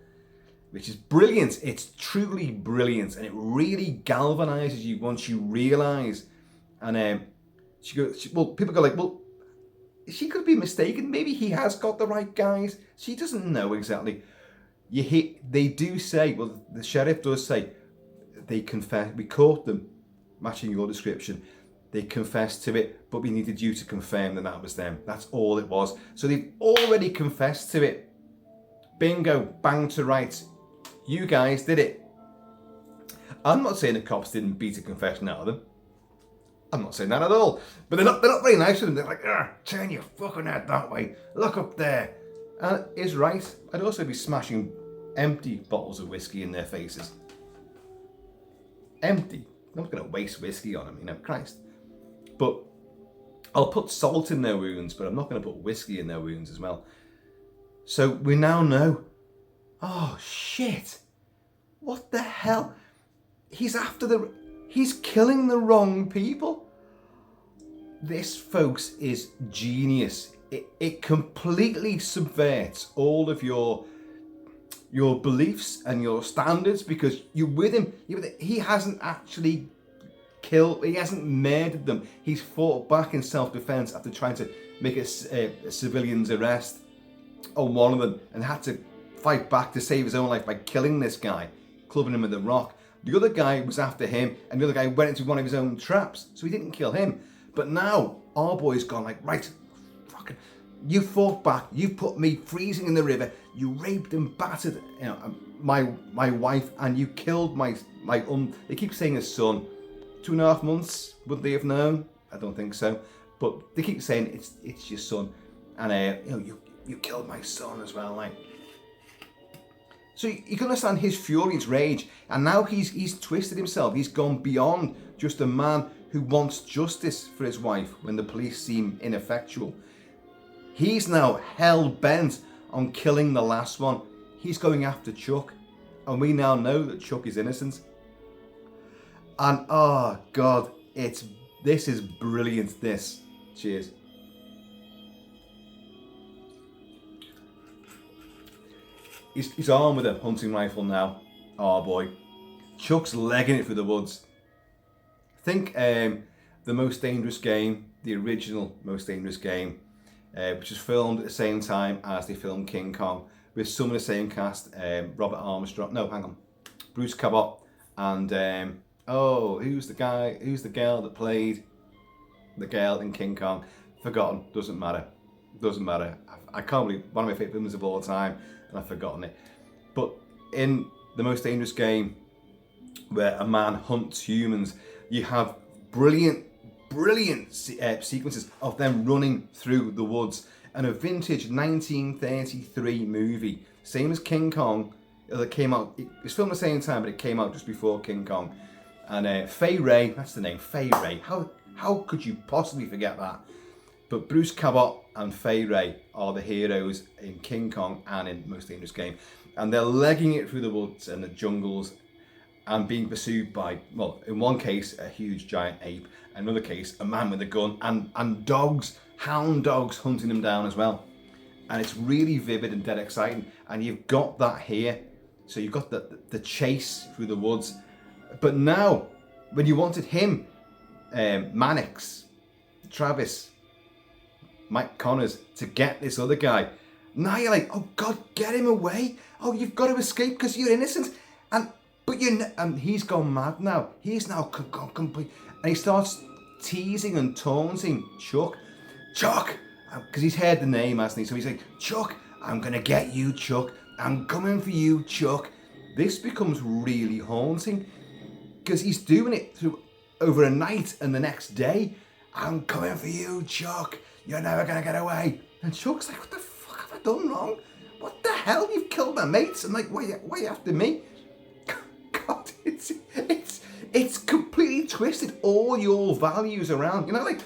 which is brilliant. It's truly brilliant, and it really galvanizes you once you realize. And people go like, well, she could be mistaken. Maybe he has got the right guys. She doesn't know exactly. They do say, well, the sheriff does say, they confess, we caught them, matching your description. They confessed to it, but we needed you to confirm that was them. That's all it was. So they've already confessed to it. Bingo, bang to rights. You guys did it. I'm not saying the cops didn't beat a confession out of them. I'm not saying that at all. But they're not very nice to them. They're like, turn your fucking head that way. Look up there. And it is right. I'd also be smashing empty bottles of whiskey in their faces. Empty. I'm not going to waste whiskey on them, Christ. But I'll put salt in their wounds, but I'm not going to put whiskey in their wounds as well. So we now know, oh shit, what the hell? He's killing the wrong people. This, folks, is genius. It completely subverts all of your beliefs and your standards, because you're with him. He hasn't actually killed, he hasn't murdered them. He's fought back in self-defense after trying to make a civilian's arrest on one of them, and had to fight back to save his own life by killing this guy, clubbing him with a rock. The other guy was after him, and the other guy went into one of his own traps, so he didn't kill him. But now our boy's gone like, right, fucking, you fought back, you put me freezing in the river, you raped and battered my wife, and you killed my they keep saying his son. 2.5 months, would they have known? I don't think so. But they keep saying it's your son, and you killed my son as well, like. So you can understand his fury, his rage, and now he's twisted himself. He's gone beyond just a man who wants justice for his wife when the police seem ineffectual. He's now hell-bent on killing the last one. He's going after Chuck, and we now know that Chuck is innocent. And oh God, this is brilliant. This, cheers. He's armed with a hunting rifle now. Oh boy, Chuck's legging it through the woods. Think the Most Dangerous Game, the original Most Dangerous Game, which was filmed at the same time as they filmed King Kong, with some of the same cast. Robert Armstrong. No, hang on. Bruce Cabot and who's the girl that played the girl in King Kong? Forgotten. Doesn't matter. I can't believe one of my favourite films of all time, and I've forgotten it. But in the Most Dangerous Game, where a man hunts humans, you have brilliant sequences of them running through the woods, and a vintage 1933 movie, same as King Kong, that came out. It was filmed at the same time, but it came out just before King Kong. And Fay Wray, that's the name, Fay Wray. How could you possibly forget that? But Bruce Cabot and Fay Wray are the heroes in King Kong and in Most Dangerous Game. And they're legging it through the woods and the jungles and being pursued by, well, in one case, a huge giant ape. In another case, a man with a gun and dogs, hound dogs hunting them down as well. And it's really vivid and dead exciting. And you've got that here. So you've got the chase through the woods. But now, when you wanted him, Mannix, Travis, Mike Connors, to get this other guy, now you're like, oh God, get him away. Oh, you've got to escape because you're innocent. And he's gone mad now. He's now gone complete. And he starts teasing and taunting Chuck, because he's heard the name, hasn't he? So he's like, Chuck, I'm going to get you, Chuck. I'm coming for you, Chuck. This becomes really haunting because he's doing it through over a night and the next day. I'm coming for you, Chuck. You're never going to get away. And Chuck's like, what the fuck have I done wrong? What the hell? You've killed my mates. I'm like, why are you after me? God, it's completely twisted all your values around. You know, like,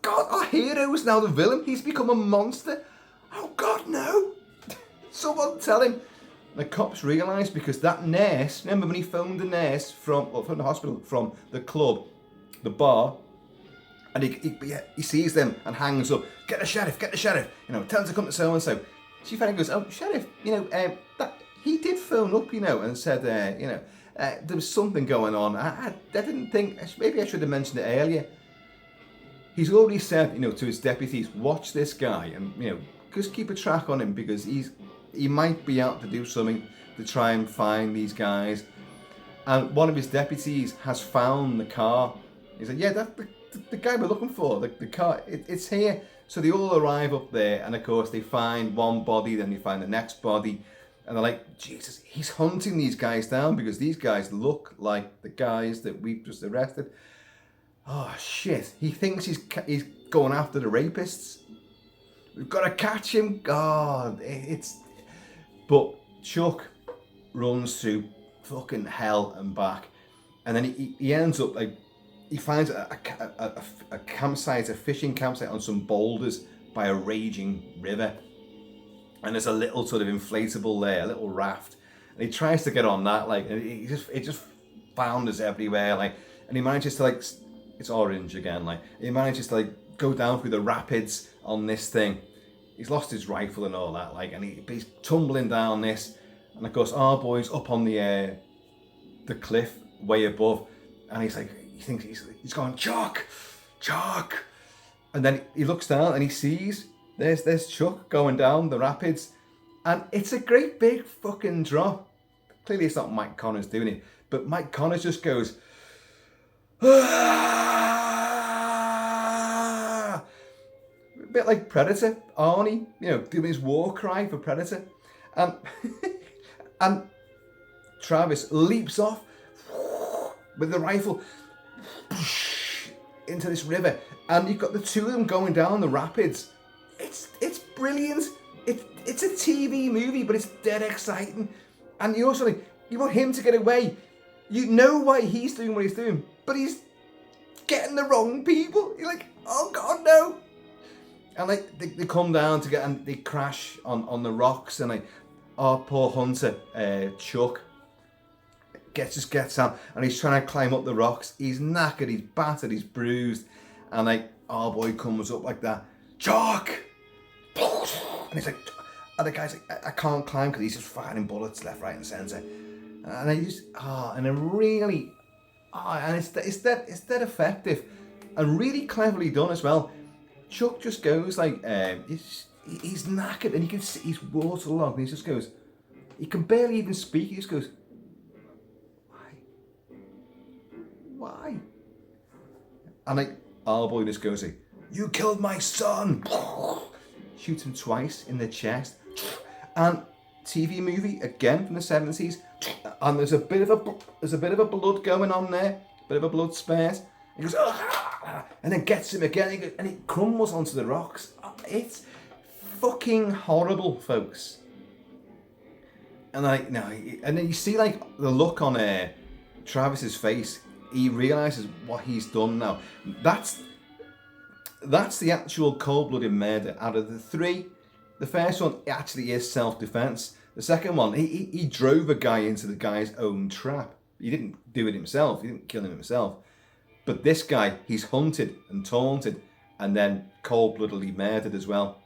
God, our hero is now the villain. He's become a monster. Oh God, no. Someone tell him. The cops realise, because that nurse, remember when he phoned the nurse from the hospital, from the club, the bar, and he sees them and hangs up. Get the sheriff. You know, tell him to come to so and so. She finally goes, oh, sheriff, you know, that he did phone up, you know, and said, there was something going on. I didn't think, maybe I should have mentioned it earlier. He's already said, you know, to his deputies, watch this guy, and you know, just keep a track on him, because he might be out to do something to try and find these guys. And one of his deputies has found the car. He's like, yeah, that's the guy we're looking for. The car, it's here. So they all arrive up there, and of course they find one body, then they find the next body, and they're like, Jesus, he's hunting these guys down because these guys look like the guys that we've just arrested. Oh shit! He thinks he's going after the rapists. We've got to catch him. God, But Chuck runs through fucking hell and back, and then he ends up like, he finds a campsite, a fishing campsite on some boulders by a raging river, and there's a little sort of inflatable there, a little raft, and he tries to get on that, like, and it just founders everywhere, like, and he manages to, like, it's orange again, like, he manages to, like, go down through the rapids on this thing. He's lost his rifle and all that, like, and he's tumbling down this, and of course our boy's up on the cliff way above, and he's like, he thinks he's going, Chuck, and then he looks down and he sees there's Chuck going down the rapids, and it's a great big fucking drop. Clearly it's not Mike Connors doing it, but Mike Connors just goes, ah! A bit like Predator, Arnie, you know, doing his war cry for Predator, and and Travis leaps off with the rifle into this river, and you've got the two of them going down the rapids. It's brilliant. It's a TV movie, but it's dead exciting. And you also, like, you want him to get away. You know why he's doing what he's doing, but he's getting the wrong people. You're like, oh God, no. And like they come down and they crash on the rocks, and like our poor hunter, Chuck, gets out, and he's trying to climb up the rocks. He's knackered, he's battered, he's bruised, and like our boy comes up like that, Chuck, and he's like, and the guy's like, I can't climb because he's just firing bullets left, right, and centre, and I just and it really, and it's that effective, and really cleverly done as well. Chuck just goes like, he's knackered, and you can see he's waterlogged, and he just goes, he can barely even speak. He just goes, why? And like our boy just goes like, you killed my son. Shoots him twice in the chest. And TV movie again from the 70s. And there's a bit of a blood going on there, bit of a blood spurt. He goes, and then gets him again, and he crumbles onto the rocks. It's fucking horrible, folks. And and then you see like the look on Travis's face. He realizes what he's done now. That's the actual cold-blooded murder. Out of the three, the first one actually is self-defense. The second one, he drove a guy into the guy's own trap. He didn't do it himself. He didn't kill him himself. But this guy, he's hunted and taunted, and then cold-bloodedly murdered as well.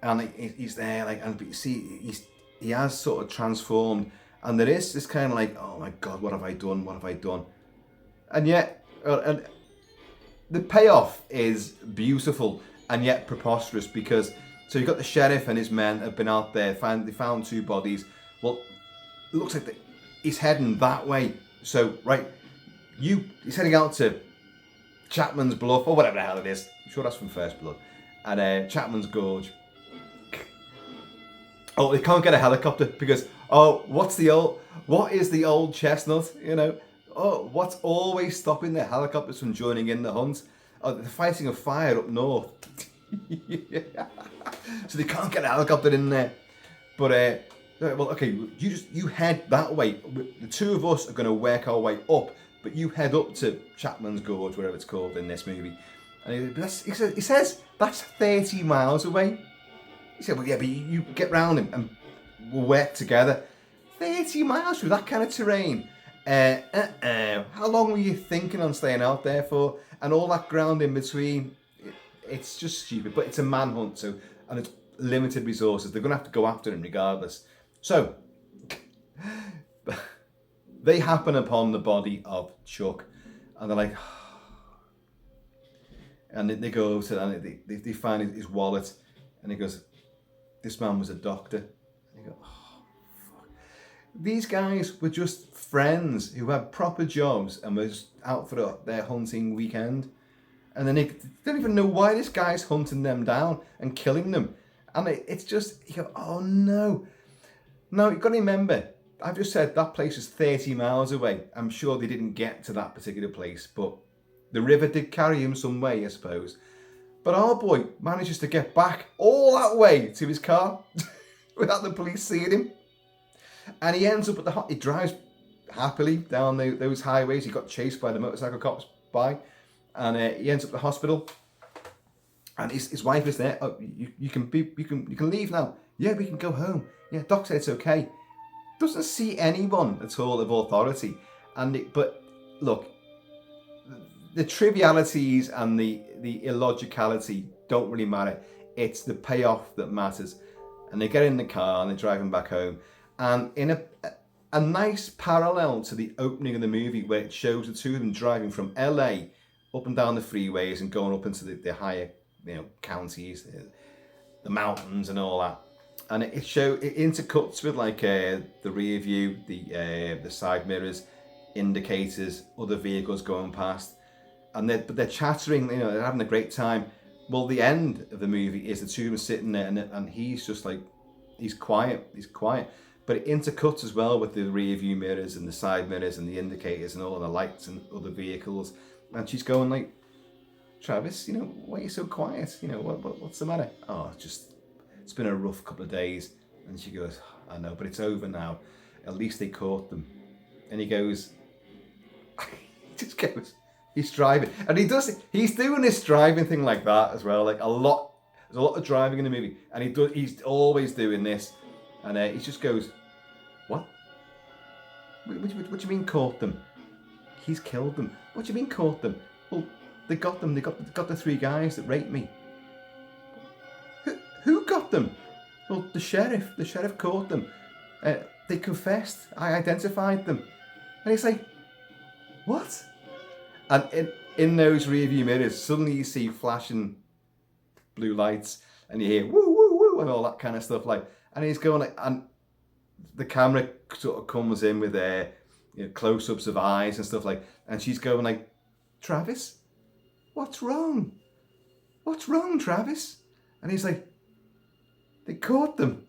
And he's there, like, and you see, he has sort of transformed, and there is this kind of like, oh my God, what have I done? What have I done? And yet, and the payoff is beautiful and yet preposterous, because so you've got the sheriff and his men have been out there, they found two bodies. Well, it looks like he's heading that way. So right, he's heading out to Chapman's Bluff or whatever the hell it is. I'm sure that's from First Blood, and Chapman's Gorge. Oh, they can't get a helicopter because what is the old chestnut? You know. Oh, what's always stopping the helicopters from joining in the hunt? Oh, they're fighting a fire up north. So they can't get a helicopter in there. But, well, okay, you head that way. The two of us are going to work our way up, but you head up to Chapman's Gorge, whatever it's called in this movie. And he says that's 30 miles away. He said, well, yeah, but you get round and we'll work together. 30 miles through that kind of terrain. How long were you thinking on staying out there for? And all that ground in between, it's just stupid. But it's a manhunt, and it's limited resources. They're going to have to go after him regardless. So, they happen upon the body of Chuck, and they're like, and they go over to, and they find his wallet, and he goes, this man was a doctor. And you go, these guys were just friends who had proper jobs and were just out for their hunting weekend. And then they don't even know why this guy's hunting them down and killing them. And it's just, you go, oh no. No, you've got to remember, I've just said that place is 30 miles away. I'm sure they didn't get to that particular place, but the river did carry him some way, I suppose. But our boy manages to get back all that way to his car without the police seeing him. And he ends up at he drives happily down those highways. He got chased by the motorcycle cops and he ends up at the hospital. And his wife is there. Oh, you can leave now. Yeah, we can go home. Yeah, doc said it's okay. Doesn't see anyone at all of authority. But look, the trivialities and the illogicality don't really matter. It's the payoff that matters. And they get in the car and they're driving back home. And in a nice parallel to the opening of the movie, where it shows the two of them driving from LA up and down the freeways and going up into the higher, counties, the mountains and all that. And it intercuts with like the rear view, the side mirrors, indicators, other vehicles going past, and they're chattering, they're having a great time. Well, the end of the movie is the two of them sitting there, and he's just like, he's quiet. But it intercuts as well with the rear view mirrors and the side mirrors and the indicators and all of the lights and other vehicles. And she's going like, Travis, why are you so quiet? What's the matter? Oh, it's been a rough couple of days. And she goes, I know, but it's over now. At least they caught them. And he goes, he's driving. And he's doing this driving thing like that as well. Like there's a lot of driving in the movie. And he's always doing this. And he just goes, what? What do you mean caught them? He's killed them. What do you mean caught them? Well, they got them. They got the 3 guys that raped me. Who got them? Well, the sheriff. The sheriff caught them. They confessed. I identified them. And he's like, what? And in those rearview mirrors, suddenly you see flashing blue lights, and you hear woo woo woo and all that kind of stuff. Like, and he's going like, and the camera sort of comes in with close-ups of eyes and stuff like, and she's going like, Travis, what's wrong? What's wrong, Travis? And he's like, they caught them.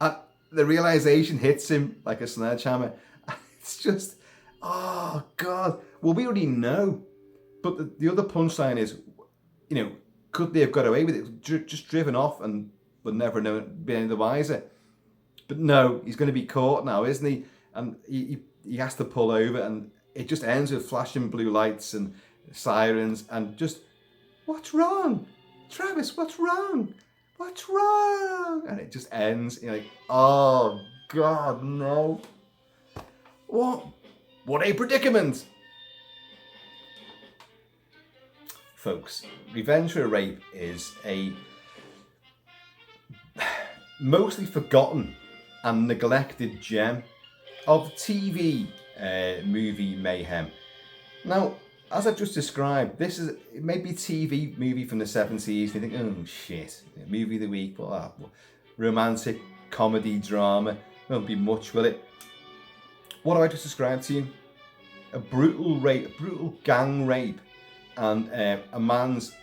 And the realization hits him like a sledgehammer. It's just, oh God. Well, we already know. But the other punchline is, could they have got away with it? Just driven off and would never know, been any the wiser. But no, he's going to be caught now, isn't he? And he has to pull over, and it just ends with flashing blue lights and sirens and just, what's wrong? Travis, what's wrong? What's wrong? And it just ends. You're like, oh God, no. What a predicament. Folks, Revenge for a Rape is a mostly forgotten and neglected gem of TV movie mayhem. Now, as I've just described, this is maybe TV movie from the 70s. You think, oh shit, movie of the week, romantic comedy drama. Won't be much, will it? What have I just described to you? A brutal rape, a brutal gang rape, and a man's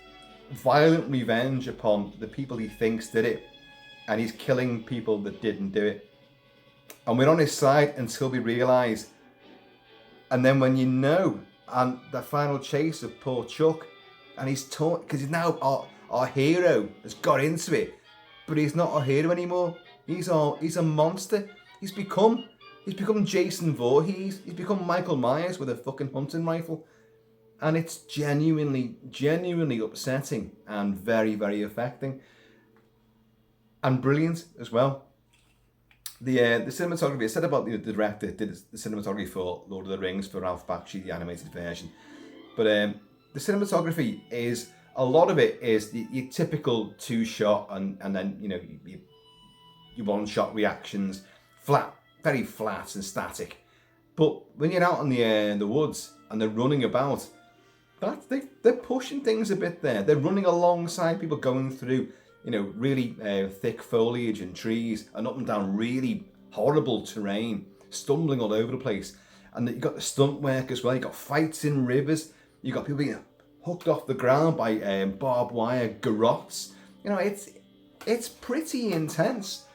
violent revenge upon the people he thinks did it, and he's killing people that didn't do it. And we're on his side until we realise, and then when you know, and the final chase of poor Chuck, and he's taught, because he's now our hero has got into it, but he's not our hero anymore. He's a monster. He's become Jason Voorhees. He's become Michael Myers with a fucking hunting rifle. And it's genuinely upsetting and very, very affecting. And brilliant as well. The cinematography, I said about the director did the cinematography for Lord of the Rings for Ralph Bakshi, the animated version. But the cinematography is, a lot of it is your typical 2-shot and then, your 1-shot reactions, flat, very flat and static. But when you're out in the woods and they're running about, they're pushing things a bit there. They're running alongside people going through, really thick foliage and trees and up and down really horrible terrain, stumbling all over the place. And you've got the stunt work as well. You've got fights in rivers. You've got people being hooked off the ground by barbed wire garrotes. It's pretty intense.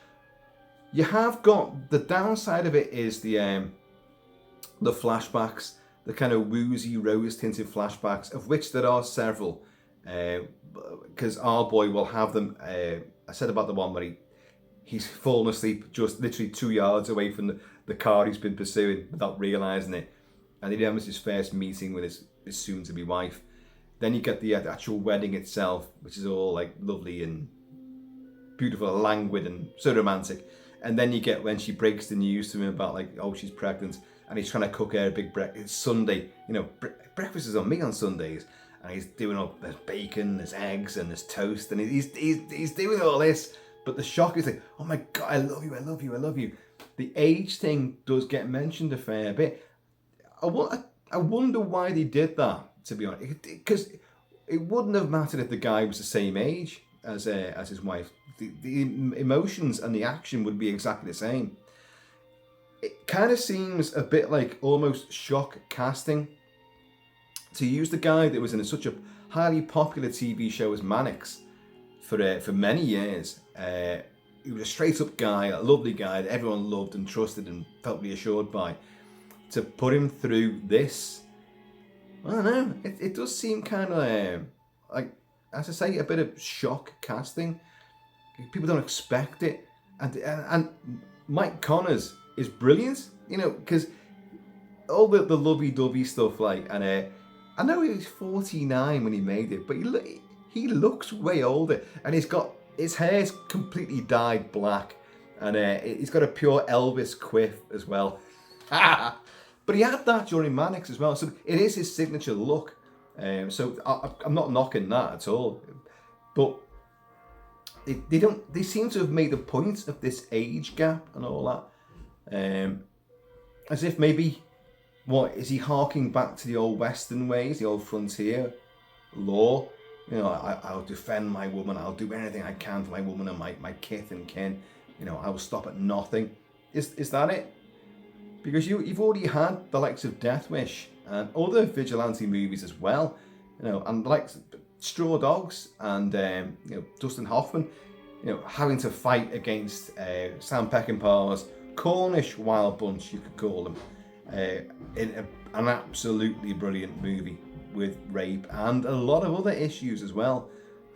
You have got, the downside of it is the flashbacks, the kind of woozy, rose-tinted flashbacks, of which there are several, because our boy will have them. I said about the one where he's fallen asleep just literally 2 yards away from the car he's been pursuing without realising it, and he remembers his first meeting with his soon-to-be wife. Then you get the actual wedding itself, which is all like lovely and beautiful, languid and so romantic. And then you get when she breaks the news to him about she's pregnant, and he's trying to cook her a big breakfast. It's Sunday, breakfast is on me on Sundays, and he's doing up there's bacon, there's eggs, and there's toast, and he's doing all this. But the shock is like, oh my God, I love you, I love you, I love you. The age thing does get mentioned a fair bit. I wonder why they did that, to be honest, because it wouldn't have mattered if the guy was the same age as his wife. The emotions and the action would be exactly the same. It kind of seems a bit like almost shock casting to use the guy that was in such a highly popular TV show as Mannix for many years. He was a straight up guy, a lovely guy that everyone loved and trusted and felt reassured by. To put him through this, I don't know, it does seem kind of like, as I say, a bit of shock casting. People don't expect it, and Mike Connors is brilliant, because all the lovey-dovey stuff, and I know he was 49 when he made it, but he looks way older, and his hair's completely dyed black, and he's got a pure Elvis quiff as well. But he had that during Mannix as well, so it is his signature look. So I'm not knocking that at all, but they seem to have made a point of this age gap and all that, as if maybe, what is he harking back to the old Western ways, the old frontier law? You know, I'll defend my woman. I'll do anything I can for my woman and my kith and kin. You know, I will stop at nothing. Is that it? Because you've already had the likes of Death Wish and other vigilante movies as well. You know, and the likes of Straw Dogs and you know, Dustin Hoffman. You know, having to fight against Sam Peckinpah's Cornish Wild Bunch, you could call them, in an absolutely brilliant movie with rape and a lot of other issues as well.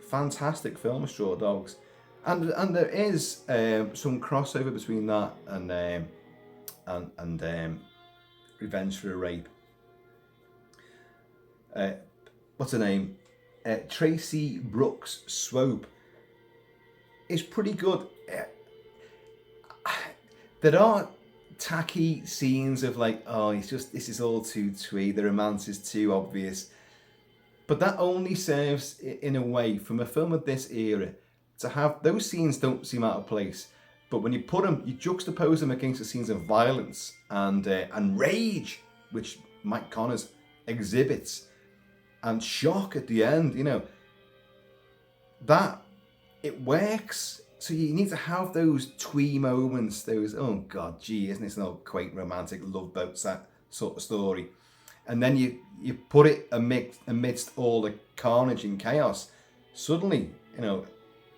Fantastic film, Straw Dogs, and there is some crossover between that and Revenge for a Rape. What's her name? Tracy Brooks Swope is pretty good. There are tacky scenes of like, oh, this is all too twee, the romance is too obvious. But that only serves, in a way, from a film of this era, to have those scenes don't seem out of place. But when you put them, you juxtapose them against the scenes of violence and rage, which Mike Connors exhibits, and shock at the end, you know, that it works. So you need to have those twee moments, those, oh God, gee, isn't this an old quaint romantic love boat sort of story? And then you put it amidst all the carnage and chaos. Suddenly, you know,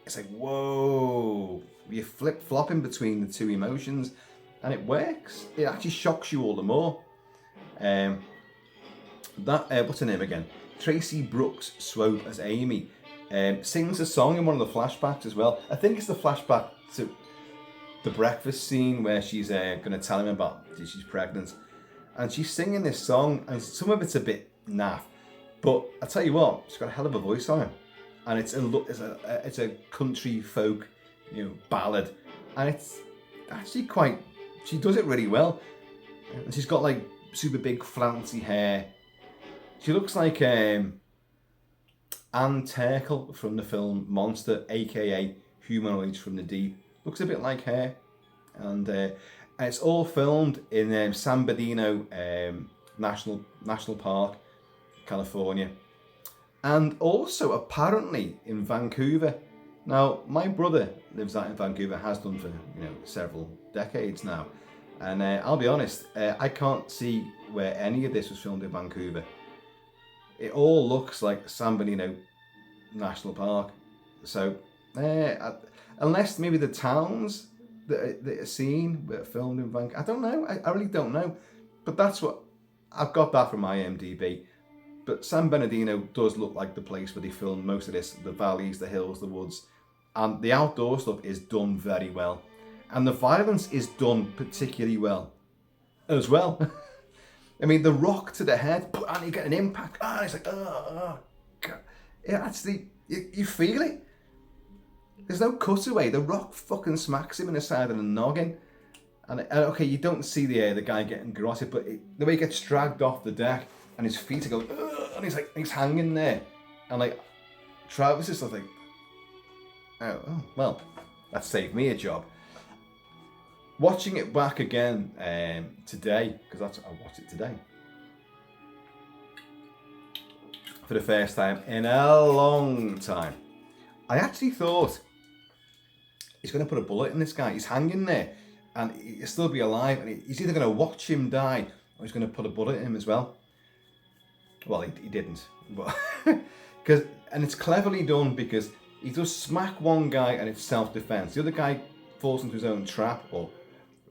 it's like, whoa, you're flip-flopping between the two emotions, and it works. It actually shocks you all the more. What's her name again? Tracy Brooks Swope as Amy. Sings a song in one of the flashbacks as well. I think it's the flashback to the breakfast scene where she's going to tell him about she's pregnant. And she's singing this song, and some of it's a bit naff. But I tell you what, she's got a hell of a voice on her. And it's a country folk, you know, ballad. And it's actually she does it really well. And she's got like super big flouncy hair. She looks like Anne Terkel from the film Monster, aka Humanoids from the Deep. Looks a bit like her. And it's all filmed in San Bernardino National Park, California. And also apparently in Vancouver. Now, my brother lives out in Vancouver, has done for several decades now. And I'll be honest, I can't see where any of this was filmed in Vancouver. It all looks like San Bernardino National Park. So, unless maybe the towns that are seen were filmed in Vancouver. I don't know. I really don't know. But that's what I've got that from IMDb. But San Bernardino does look like the place where they filmed most of this. The valleys, the hills, the woods. And the outdoor stuff is done very well. And the violence is done particularly well as well. I mean, the rock to the head, and you get an impact. And it's like, oh God. Yeah, actually, you feel it. There's no cutaway. The rock fucking smacks him in the side of the noggin. And okay, you don't see the guy getting garroted, but the way he gets dragged off the deck and his feet are going, and he's hanging there. And like, Travis is like, oh, well, that saved me a job. Watching it back again today, because I watched it today for the first time in a long time. I actually thought he's going to put a bullet in this guy. He's hanging there, and he'll still be alive. And he's either going to watch him die, or he's going to put a bullet in him as well. Well, he didn't, but and it's cleverly done because he does smack one guy, and it's self-defense. The other guy falls into his own trap, or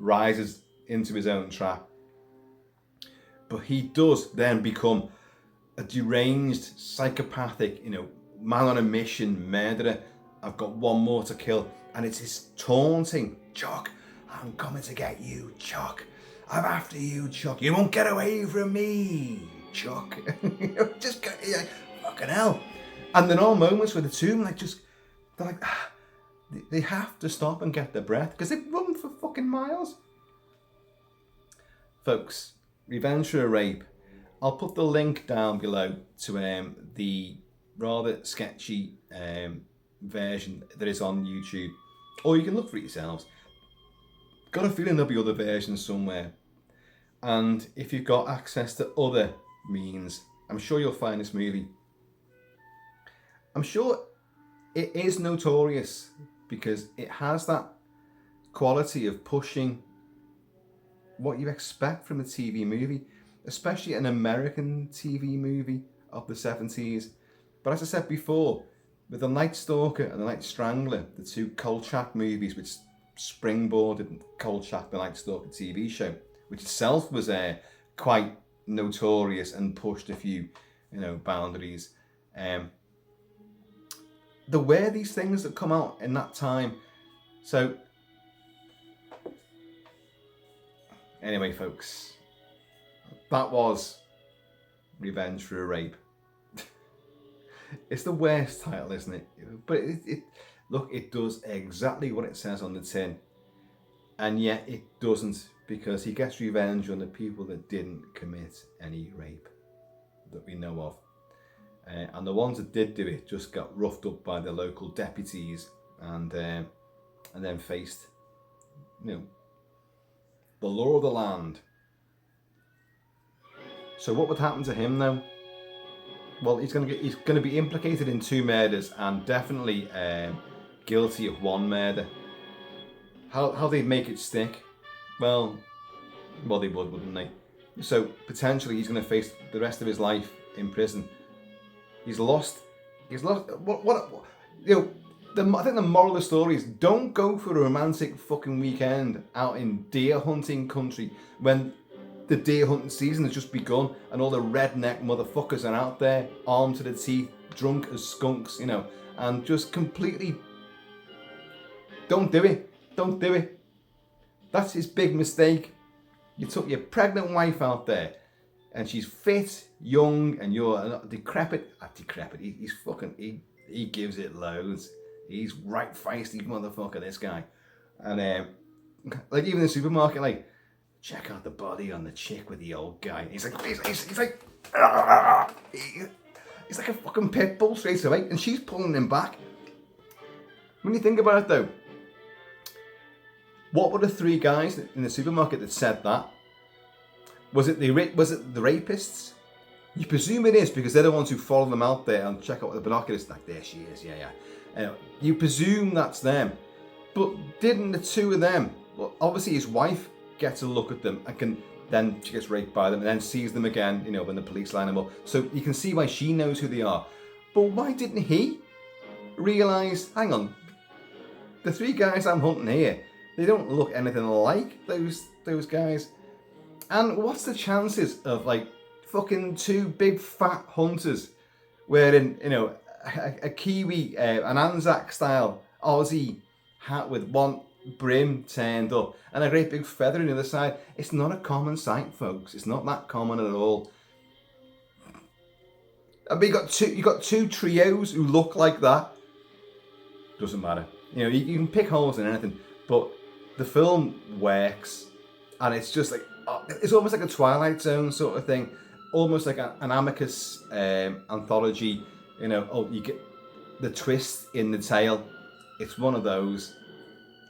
rises into his own trap. But he does then become a deranged, psychopathic, man on a mission, murderer. I've got one more to kill. And it's his taunting, Chuck, I'm coming to get you, Chuck. I'm after you, Chuck. You won't get away from me, Chuck. Just get, fucking hell. And there are moments where the two of them, they're like, they have to stop and get their breath because they've run for fucking miles. Folks, Revenge for a Rape. I'll put the link down below to the rather sketchy version that is on YouTube, or you can look for it yourselves. Got a feeling there'll be other versions somewhere, and if you've got access to other means, I'm sure you'll find this movie. I'm sure it is notorious because it has that quality of pushing what you expect from a TV movie, especially an American TV movie of the 70s. But as I said before, with The Night Stalker and The Night Strangler, the two Kolchak movies which springboarded Kolchak, The Night Stalker TV show, which itself was quite notorious and pushed a few, boundaries. There were these things that come out in that time. So anyway, folks, that was Revenge for a Rape. It's the worst title, isn't it? But look, it does exactly what it says on the tin. And yet it doesn't, because he gets revenge on the people that didn't commit any rape that we know of. And the ones that did do it just got roughed up by the local deputies and then faced, the law of the land. So what would happen to him now? Well, he's going to be implicated in 2 murders and definitely guilty of 1 murder. How they make it stick? Well, they would, wouldn't they? So potentially he's going to face the rest of his life in prison. He's lost. What? I think the moral of the story is don't go for a romantic fucking weekend out in deer hunting country when the deer hunting season has just begun and all the redneck motherfuckers are out there armed to the teeth, drunk as skunks, and just completely don't do it. Don't do it. That's his big mistake. You took your pregnant wife out there and she's fit, young, and you're decrepit. Decrepit. He's fucking. He gives it loads. He's right feisty motherfucker, this guy. And like even in the supermarket, like, check out the body on the chick with the old guy. He's like he's like a fucking pit bull straight away, and she's pulling him back. When you think about it, though, what were the 3 guys in the supermarket that said that? Was it the rapists? You presume it is because they're the ones who follow them out there and check out with the binoculars. Like, there she is, yeah. You presume that's them. But didn't the 2 of them? Well, obviously his wife gets a look at them and then she gets raped by them and then sees them again, when the police line them up. So you can see why she knows who they are. But why didn't he realise, hang on, the 3 guys I'm hunting here, they don't look anything like those guys. And what's the chances of like fucking 2 big fat hunters wearing, a Kiwi, an Anzac style Aussie hat with 1 brim turned up and a great big feather on the other side? It's not a common sight, folks. It's not that common at all. I mean, you got two trios who look like that. Doesn't matter. You can pick holes in anything, but the film works, and it's just like it's almost like a Twilight Zone sort of thing, almost like an Amicus anthology. You get the twist in the tale. It's one of those,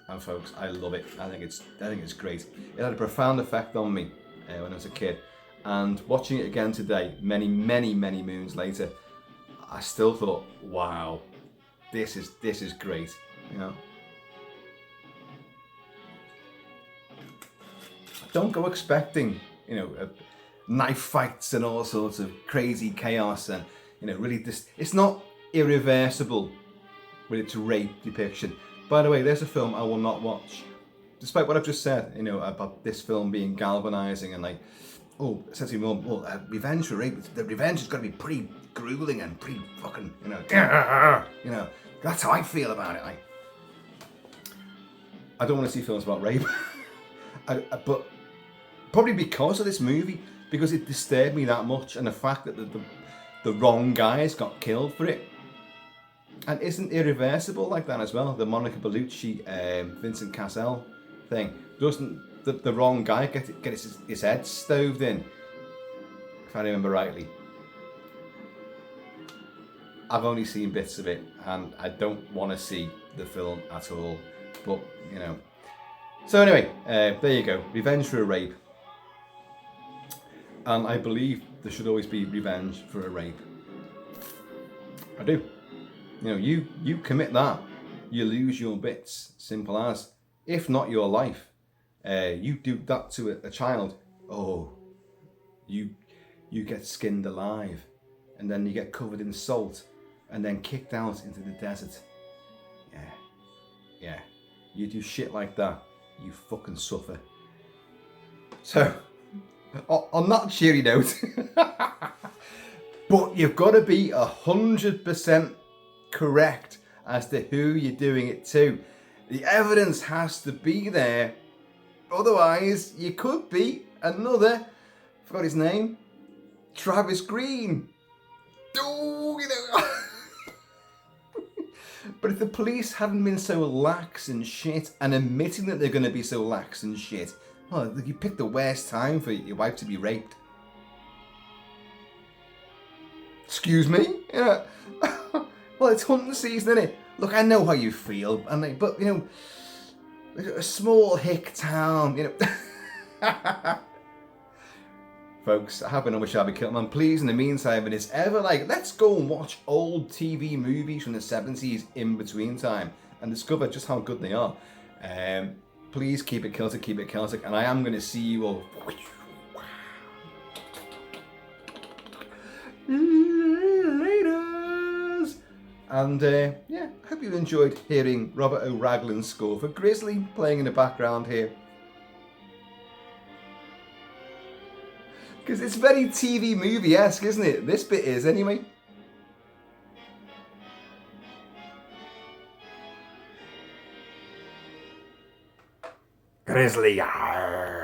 and folks, I love it. I think it's great. It had a profound effect on me when I was a kid, and watching it again today, many moons later, I still thought, wow, this is great. Don't go expecting, knife fights and all sorts of crazy chaos and, really it's not irreversible with its rape depiction. By the way, there's a film I will not watch, despite what I've just said, about this film being galvanizing and like, says to me, revenge for rape, the revenge has got to be pretty grueling and pretty fucking, that's how I feel about it. I don't want to see films about rape, but probably because of this movie, because it disturbed me that much, and the fact that the wrong guys got killed for it, and isn't irreversible like that as well. The Monica Bellucci, Vincent Cassel thing doesn't the wrong guy get his head stoved in, if I remember rightly. I've only seen bits of it, and I don't want to see the film at all. But, you know. So anyway, there you go. Revenge for a rape. And I believe there should always be revenge for a rape. I do. You know, you commit that, you lose your bits. Simple as. If not your life. You do that to a child. Oh, you get skinned alive. And then you get covered in salt. And then kicked out into the desert. Yeah. You do shit like that, you fucking suffer. So, on that cheery note, but you've got to be 100% correct as to who you're doing it to. The evidence has to be there. Otherwise, you could be another, I forgot his name, Travis Green. Oh, you know. But if the police hadn't been so lax and shit, and admitting that they're going to be so lax and shit, well, you picked the worst time for your wife to be raped. Excuse me? Yeah. Well, it's hunting season, isn't it? Look, I know how you feel, but, you know, a small hick town, you know. Folks, I have been on with Shabby Kilt-Man. Please, in the meantime, if it's ever like, let's go and watch old TV movies from the 70s in between time and discover just how good they are. Please keep it Celtic, and I am going to see you all laters. And yeah, I hope you enjoyed hearing Robert O'Raglan's score for Grizzly playing in the background here. Because it's very TV movie-esque, isn't it? This bit is, anyway. Grizzly, arr.